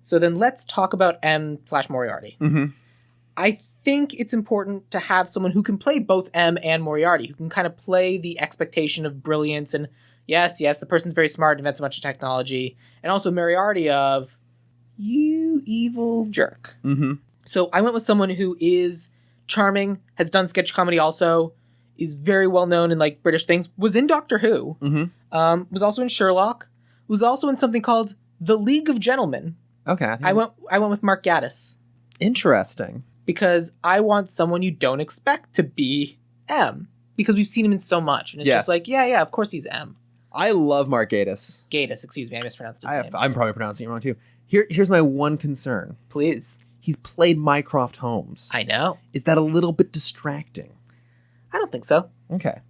So then let's talk about M/Moriarty. I think it's important to have someone who can play both M and Moriarty, who can kind of play the expectation of brilliance and yes, the person's very smart, invents a bunch of technology, and also Moriarty of you evil jerk. So I went with someone who is charming, has done sketch comedy also, is very well known in like British things, was in Doctor Who, was also in Sherlock, was also in something called The League of Gentlemen. Okay. I went with Mark Gatiss. Interesting. Because I want someone you don't expect to be M. Because we've seen him in so much. And it's just like, yeah, of course he's M. I love Mark Gatiss. Gatiss, excuse me. I mispronounced his name. I'm probably pronouncing it wrong too. Here's my one concern. Please. He's played Mycroft Holmes. I know. Is that a little bit distracting? I don't think so. Okay.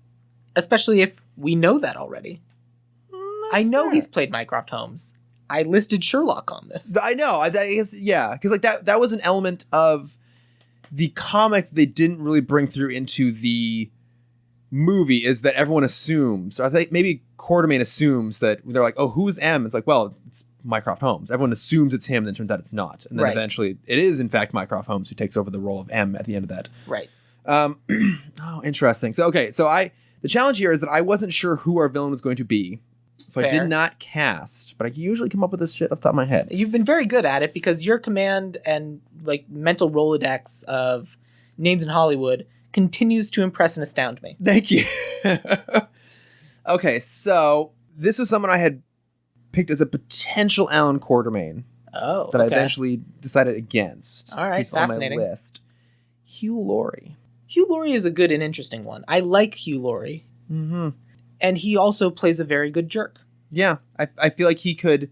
Especially if We know that already. I know he's played Mycroft Holmes. I listed Sherlock on this. I know. I guess, yeah, because like that was an element of the comic they didn't really bring through into the movie, is that everyone assumes, or I think maybe Quartermain assumes that they're like, oh, who's M? It's like, well, it's Mycroft Holmes. Everyone assumes it's him, then it turns out it's not. And then eventually it is, in fact, Mycroft Holmes who takes over the role of M at the end of that. Right. Oh, interesting. So, okay, so the challenge here is that I wasn't sure who our villain was going to be. So Fair. I did not cast, but I can usually come up with this shit off the top of my head. You've been very good at it because your command and like mental Rolodex of names in Hollywood continues to impress and astound me. Thank you. Okay, so this was someone I had picked as a potential Alan Quartermain Oh, that I eventually decided against. All right, He's fascinating. on my list. Hugh Laurie. Hugh Laurie is a good and interesting one. I like Hugh Laurie. Mm-hmm. And he also plays a very good jerk. Yeah, I feel like he could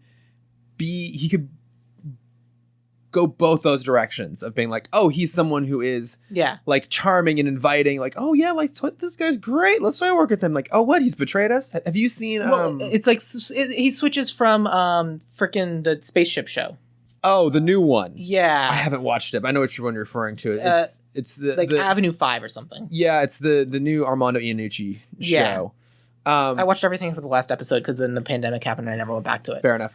go both those directions of being like, oh, he's someone who is like charming and inviting, like, oh yeah, like this guy's great, let's try to work with him. Like, oh, what, he's betrayed us? Have you seen it's like he switches from frickin' the spaceship show. Oh, the new one. Yeah, I haven't watched it, but I know which one you're referring to. It's the like Avenue 5 or something. Yeah, it's the new Armando Iannucci show. I watched everything except the last episode because then the pandemic happened and I never went back to it. Fair enough.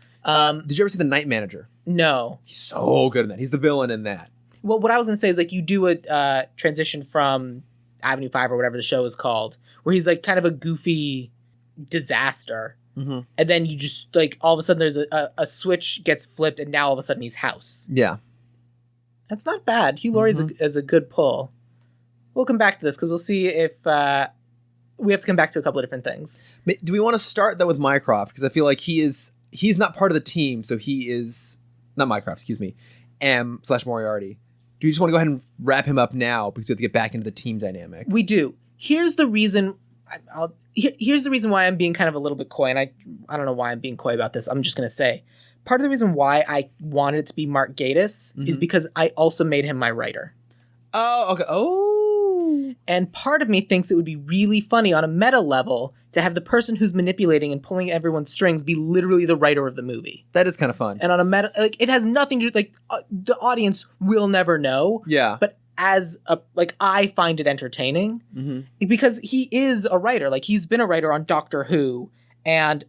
Did you ever see The Night Manager? No. He's so good in that. He's the villain in that. Well, what I was going to say is like you do a transition from Avenue 5 or whatever the show is called, where he's like kind of a goofy disaster. Mm-hmm. And then you just like all of a sudden there's a switch gets flipped and now all of a sudden he's House. Yeah. That's not bad. Hugh Laurie is a good pull. We'll come back to this because we'll see if we have to come back to a couple of different things. Do we want to start though with Mycroft? Because I feel like he's not part of the team, so he is not Mycroft, excuse me, M/Moriarty. Do you just want to go ahead and wrap him up now because we have to get back into the team dynamic? We do. Here's the reason. Here's the reason why I'm being kind of a little bit coy, and I don't know why I'm being coy about this. I'm just gonna say, part of the reason why I wanted it to be Mark Gatiss is because I also made him my writer. Oh, okay. Oh. And part of me thinks it would be really funny on a meta level to have the person who's manipulating and pulling everyone's strings be literally the writer of the movie. That is kind of fun. And on a meta, like it has nothing to do, like the audience will never know. Yeah. But as I find it entertaining because he is a writer. Like he's been a writer on Doctor Who and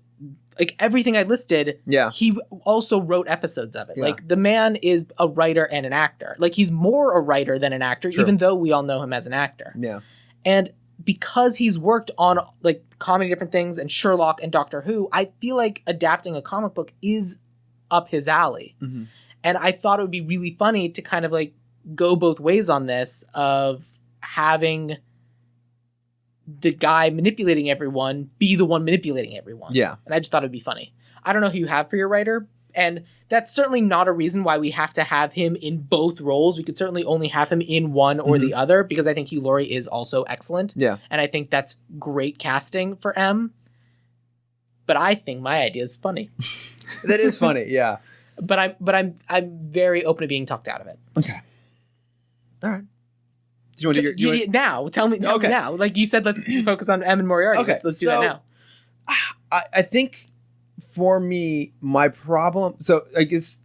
like everything I listed, he also wrote episodes of it. Yeah. Like the man is a writer and an actor. Like he's more a writer than an actor, even though we all know him as an actor. Yeah. And because he's worked on like comedy different things and Sherlock and Doctor Who, I feel like adapting a comic book is up his alley. Mm-hmm. And I thought it would be really funny to kind of like go both ways on this of having the guy manipulating everyone be the one manipulating everyone. Yeah. And I just thought it'd be funny. I don't know who you have for your writer, and that's certainly not a reason why we have to have him in both roles. We could certainly only have him in one or the other, because I think Hugh Laurie is also excellent. Yeah. And I think that's great casting for M. But I think my idea is funny. That is funny, yeah. But I'm very open to being talked out of it. Okay. All right. Do you want to now? Tell me now. Like you said, let's focus on M and Moriarty. Okay, let's do that now. I think for me, my problem. So I guess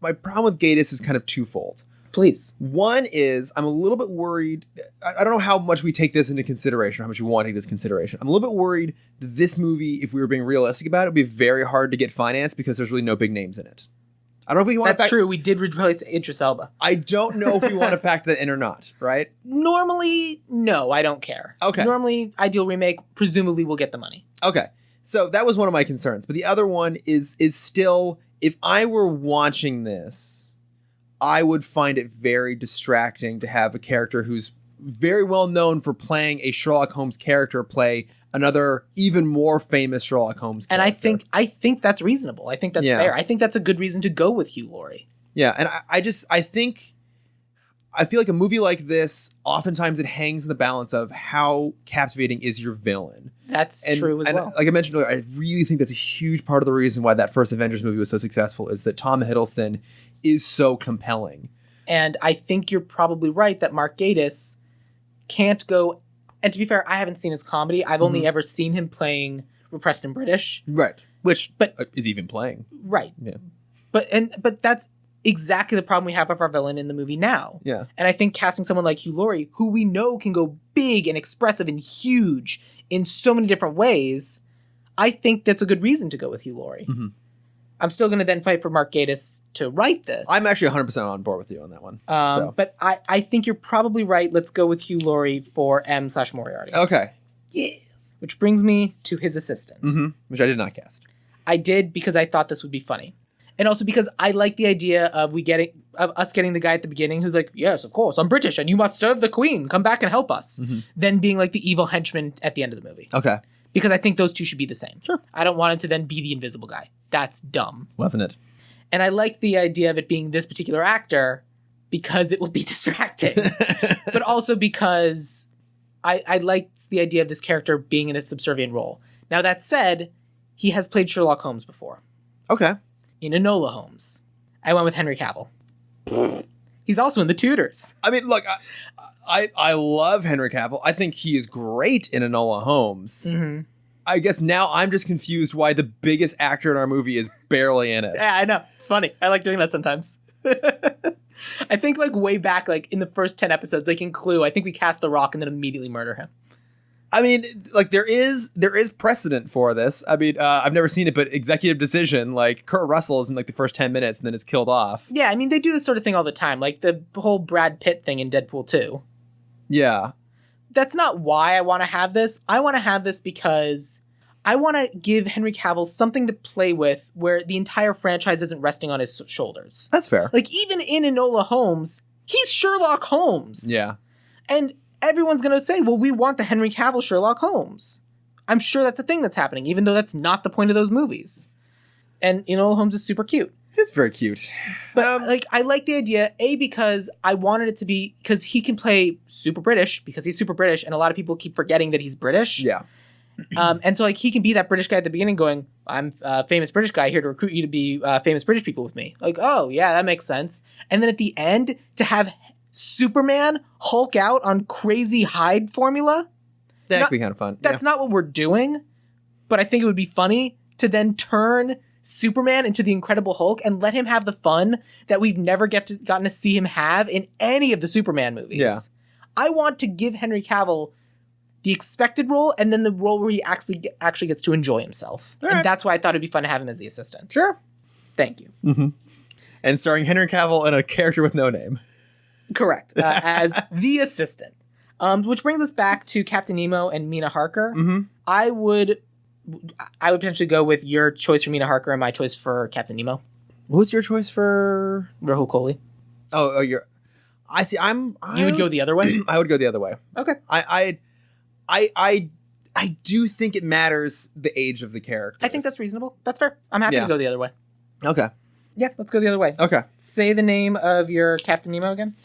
my problem with Gatiss is kind of twofold. Please. One is I'm a little bit worried. I don't know how much we take this into consideration, how much we want to take this consideration. I'm a little bit worried that this movie, if we were being realistic about it, would be very hard to get financed because there's really no big names in it. I don't know if we want That's true. We did replace Idris Elba. I don't know if we want to factor that in or not, right? Normally, no, I don't care. Okay. Normally, Ideal Remake, presumably will get the money. Okay. So that was one of my concerns. But the other one is still, if I were watching this, I would find it very distracting to have a character who's very well known for playing a Sherlock Holmes character play another even more famous Sherlock Holmes character. And I think that's reasonable. I think that's fair. I think that's a good reason to go with Hugh Laurie. Yeah, and I feel like a movie like this, oftentimes it hangs in the balance of how captivating is your villain. That's true as well. Like I mentioned earlier, I really think that's a huge part of the reason why that first Avengers movie was so successful is that Tom Hiddleston is so compelling. And I think you're probably right that Mark Gatiss can't go And to be fair, I haven't seen his comedy. I've only ever seen him playing repressed and British. Right. Which But- is even playing. Right. Yeah. But that's exactly the problem we have with our villain in the movie now. Yeah. And I think casting someone like Hugh Laurie, who we know can go big and expressive and huge in so many different ways, I think that's a good reason to go with Hugh Laurie. Mm-hmm. I'm still going to then fight for Mark Gatiss to write this. I'm actually 100% on board with you on that one. But I think you're probably right. Let's go with Hugh Laurie for M/Moriarty. Okay. Yes. Which brings me to his assistant. Mm-hmm. Which I did not cast. I did because I thought this would be funny. And also because I like the idea of us getting the guy at the beginning who's like, yes, of course, I'm British and you must serve the Queen. Come back and help us. Then being like the evil henchman at the end of the movie. Okay. Because I think those two should be the same. Sure. I don't want him to then be the invisible guy. That's dumb. Wasn't it? And I like the idea of it being this particular actor because it will be distracting. But also because I liked the idea of this character being in a subservient role. Now, that said, he has played Sherlock Holmes before. Okay. In Enola Holmes. I went with Henry Cavill. He's also in The Tudors. I mean, look, I love Henry Cavill. I think he is great in Enola Holmes. Mm-hmm. I guess now I'm just confused why the biggest actor in our movie is barely in it. Yeah, I know. It's funny. I like doing that sometimes. I think like way back, like in the first 10 episodes, like in Clue, I think we cast The Rock and then immediately murder him. I mean, like there is precedent for this. I mean, I've never seen it, but executive decision, like Kurt Russell is in like the first 10 minutes and then is killed off. Yeah, I mean, they do this sort of thing all the time. Like the whole Brad Pitt thing in Deadpool 2. Yeah. That's not why I want to have this. I want to have this because I want to give Henry Cavill something to play with where the entire franchise isn't resting on his shoulders. That's fair. Like even in Enola Holmes, he's Sherlock Holmes. Yeah. And everyone's going to say, well, we want the Henry Cavill Sherlock Holmes. I'm sure that's a thing that's happening, even though that's not the point of those movies. And Enola Holmes is super cute. It is very cute. But like, I like the idea, A, because I wanted it to be, because he can play super British, because he's super British, and a lot of people keep forgetting that he's British. Yeah. And so like he can be that British guy at the beginning going, I'm a famous British guy here to recruit you to be famous British people with me. Like, oh, yeah, that makes sense. And then at the end, to have Superman Hulk out on crazy hide formula. That'd be kind of fun. That's not what we're doing, but I think it would be funny to then turn Superman into the Incredible Hulk and let him have the fun that we've never gotten to see him have in any of the Superman movies. Yeah. I want to give Henry Cavill the expected role and then the role where he actually gets to enjoy himself. All and right. that's why I thought it'd be fun to have him as the assistant. Sure. Thank you. Mm-hmm. And starring Henry Cavill and a character with no name. Correct. As the assistant. Which brings us back to Captain Nemo and Mina Harker. Mm-hmm. I would potentially go with your choice for Mina Harker and my choice for Captain Nemo. What was your choice for? Rahul Kohli. Oh, you're. I see. You would go the other way? I would go the other way. Okay. I do think it matters the age of the character. I think that's reasonable. That's fair. I'm happy to go the other way. Okay. Yeah, let's go the other way. Okay. Say the name of your Captain Nemo again.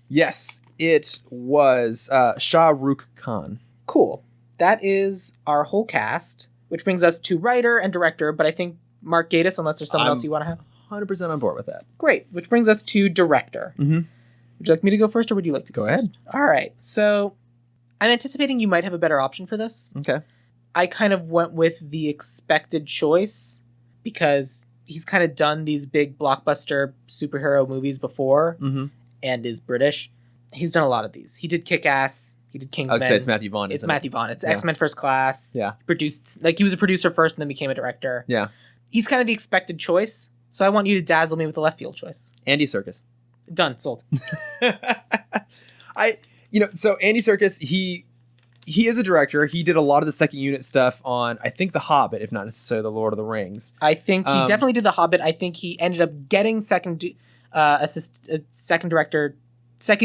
Yes, it was Shah Rukh Khan. Cool. That is our whole cast, which brings us to writer and director, but I think Mark Gatiss, unless there's someone else you want to have. 100% on board with that. Great. Which brings us to director. Mm-hmm. Would you like me to go first, or would you like to Go ahead. first? All right. So I'm anticipating you might have a better option for this. Okay. I kind of went with the expected choice because he's kind of done these big blockbuster superhero movies before and is British. He's done a lot of these. He did Kick-Ass. He did Kingsman. I would say it's Matthew Vaughn. It's Matthew Vaughn. It's X-Men First Class. Yeah. He was a producer first and then became a director. Yeah. He's kind of the expected choice. So I want you to dazzle me with a left field choice. Andy Serkis. Done. Sold. So Andy Serkis, he is a director. He did a lot of the second unit stuff on, I think, The Hobbit, if not necessarily The Lord of the Rings. I think he definitely did The Hobbit. I think he ended up getting second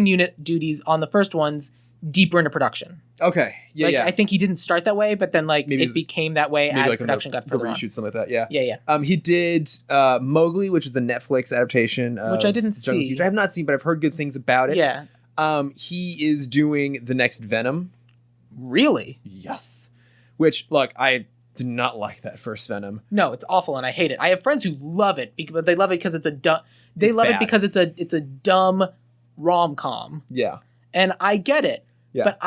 unit duties on the first ones deeper into production. Okay. Yeah. I think he didn't start that way, but then maybe it became that way as production got further on. Reshoot, something like that. Yeah. Yeah. He did Mowgli, which is the Netflix adaptation of which I didn't Jungle see. Future. I have not seen, but I've heard good things about it. Yeah. He is doing the next Venom. Really? Yes. Which, look, I did not like that first Venom. No, it's awful and I hate it. I have friends who love it, but they love it because it's a dumb. They love it because it's a dumb rom-com. Yeah. And I get it. Yeah. But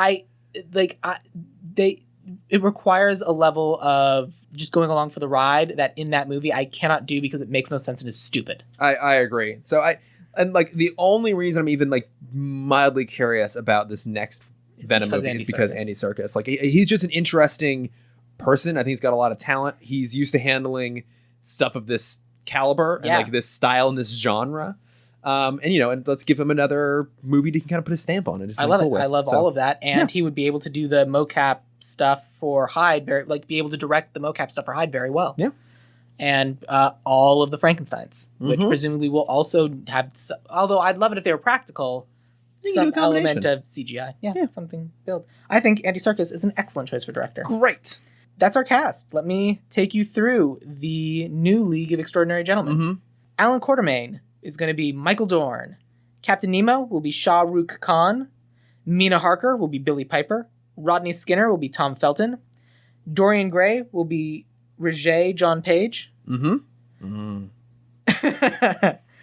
it requires a level of just going along for the ride that in that movie I cannot do because it makes no sense and is stupid. I agree. So the only reason I'm even like mildly curious about this next Venom movie is because Andy Serkis. Like he's just an interesting person. I think he's got a lot of talent. He's used to handling stuff of this caliber and like this style and this genre. And let's give him another movie he can kind of put a stamp on it. I love it. I love all of that. And he would be able to do the mocap stuff for Hyde, be able to direct the mocap stuff for Hyde very well. Yeah. And all of the Frankensteins, which presumably will also have, although I'd love it if they were practical, some element of CGI. Yeah, something built. I think Andy Serkis is an excellent choice for director. Great. That's our cast. Let me take you through the new League of Extraordinary Gentlemen. Alan Quatermain is going to be Michael Dorn. Captain Nemo will be Shah Rukh Khan. Mina Harker will be Billy Piper. Rodney Skinner will be Tom Felton. Dorian Gray will be Roger John Page.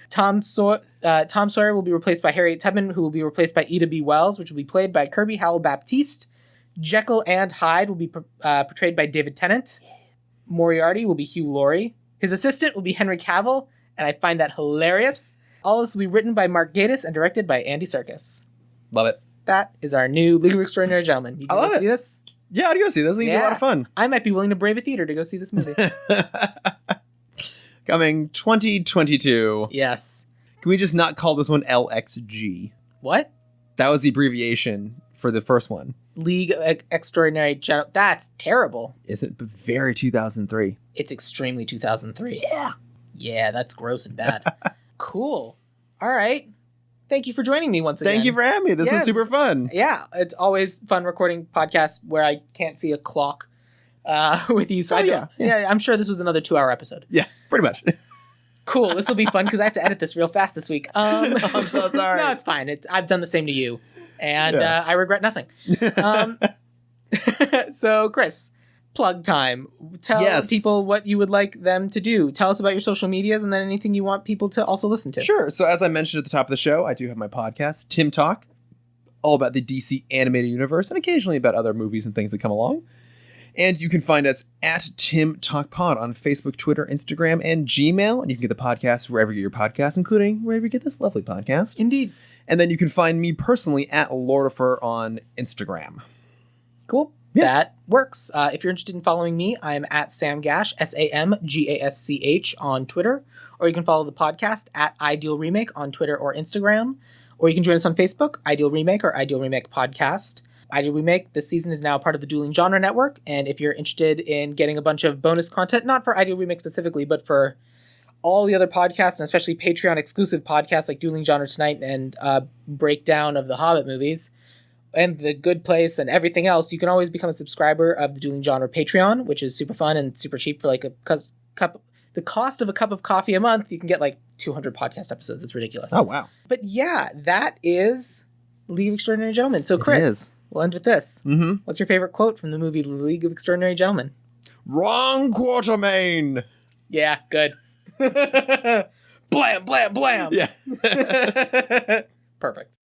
Tom Sawyer will be replaced by Harriet Tubman, who will be replaced by Ida B. Wells, which will be played by Kirby Howell Baptiste. Jekyll and Hyde will be portrayed by David Tennant. Moriarty will be Hugh Laurie. His assistant will be Henry Cavill, and I find that hilarious. All this will be written by Mark Gatiss and directed by Andy Serkis. Love it. That is our new League of Extraordinary Gentlemen. You can go see this? Yeah, I'd go see this. It'll be a lot of fun. I might be willing to brave a theater to go see this movie. Coming 2022. Yes. Can we just not call this one LXG? What? That was the abbreviation for the first one. League of Extraordinary Gentlemen. That's terrible. Isn't it? Very 2003. It's extremely 2003. Yeah. Yeah, that's gross and bad. Cool. All right. Thank you for joining me once again. Thank you for having me. This was super fun. Yeah, it's always fun recording podcasts where I can't see a clock with you. So I'm sure this was another 2-hour episode. Yeah, pretty much. Cool. This will be fun because I have to edit this real fast this week. I'm so sorry. No, it's fine. I've done the same to you, and I regret nothing. So, Chris, plug time. Tell people what you would like them to do. Tell us about your social medias and then anything you want people to also listen to. Sure. So as I mentioned at the top of the show, I do have my podcast, Timm Talk, all about the DC animated universe and occasionally about other movies and things that come along. And you can find us at Timm Talk Pod on Facebook, Twitter, Instagram, and Gmail. And you can get the podcast wherever you get your podcasts, including wherever you get this lovely podcast. Indeed. And then you can find me personally at Lordifer on Instagram. Cool. Yeah. That works. If you're interested in following me, I'm at Sam Gasch, SamGasch on Twitter. Or you can follow the podcast at Ideal Remake on Twitter or Instagram. Or you can join us on Facebook, Ideal Remake or Ideal Remake Podcast. Ideal Remake this season is now part of the Dueling Genre Network. And if you're interested in getting a bunch of bonus content, not for Ideal Remake specifically, but for all the other podcasts, and especially Patreon exclusive podcasts like Dueling Genre Tonight and breakdown of the Hobbit movies, and The Good Place and everything else, you can always become a subscriber of the Dueling Genre Patreon, which is super fun and super cheap for like the cost of a cup of coffee a month. You can get like 200 podcast episodes. It's ridiculous. Oh, wow. But yeah, that is League of Extraordinary Gentlemen. So Chris, we'll end with this. What's your favorite quote from the movie League of Extraordinary Gentlemen? Wrong, Quatermain. Yeah, good. Blam, blam, blam. Yeah. Perfect.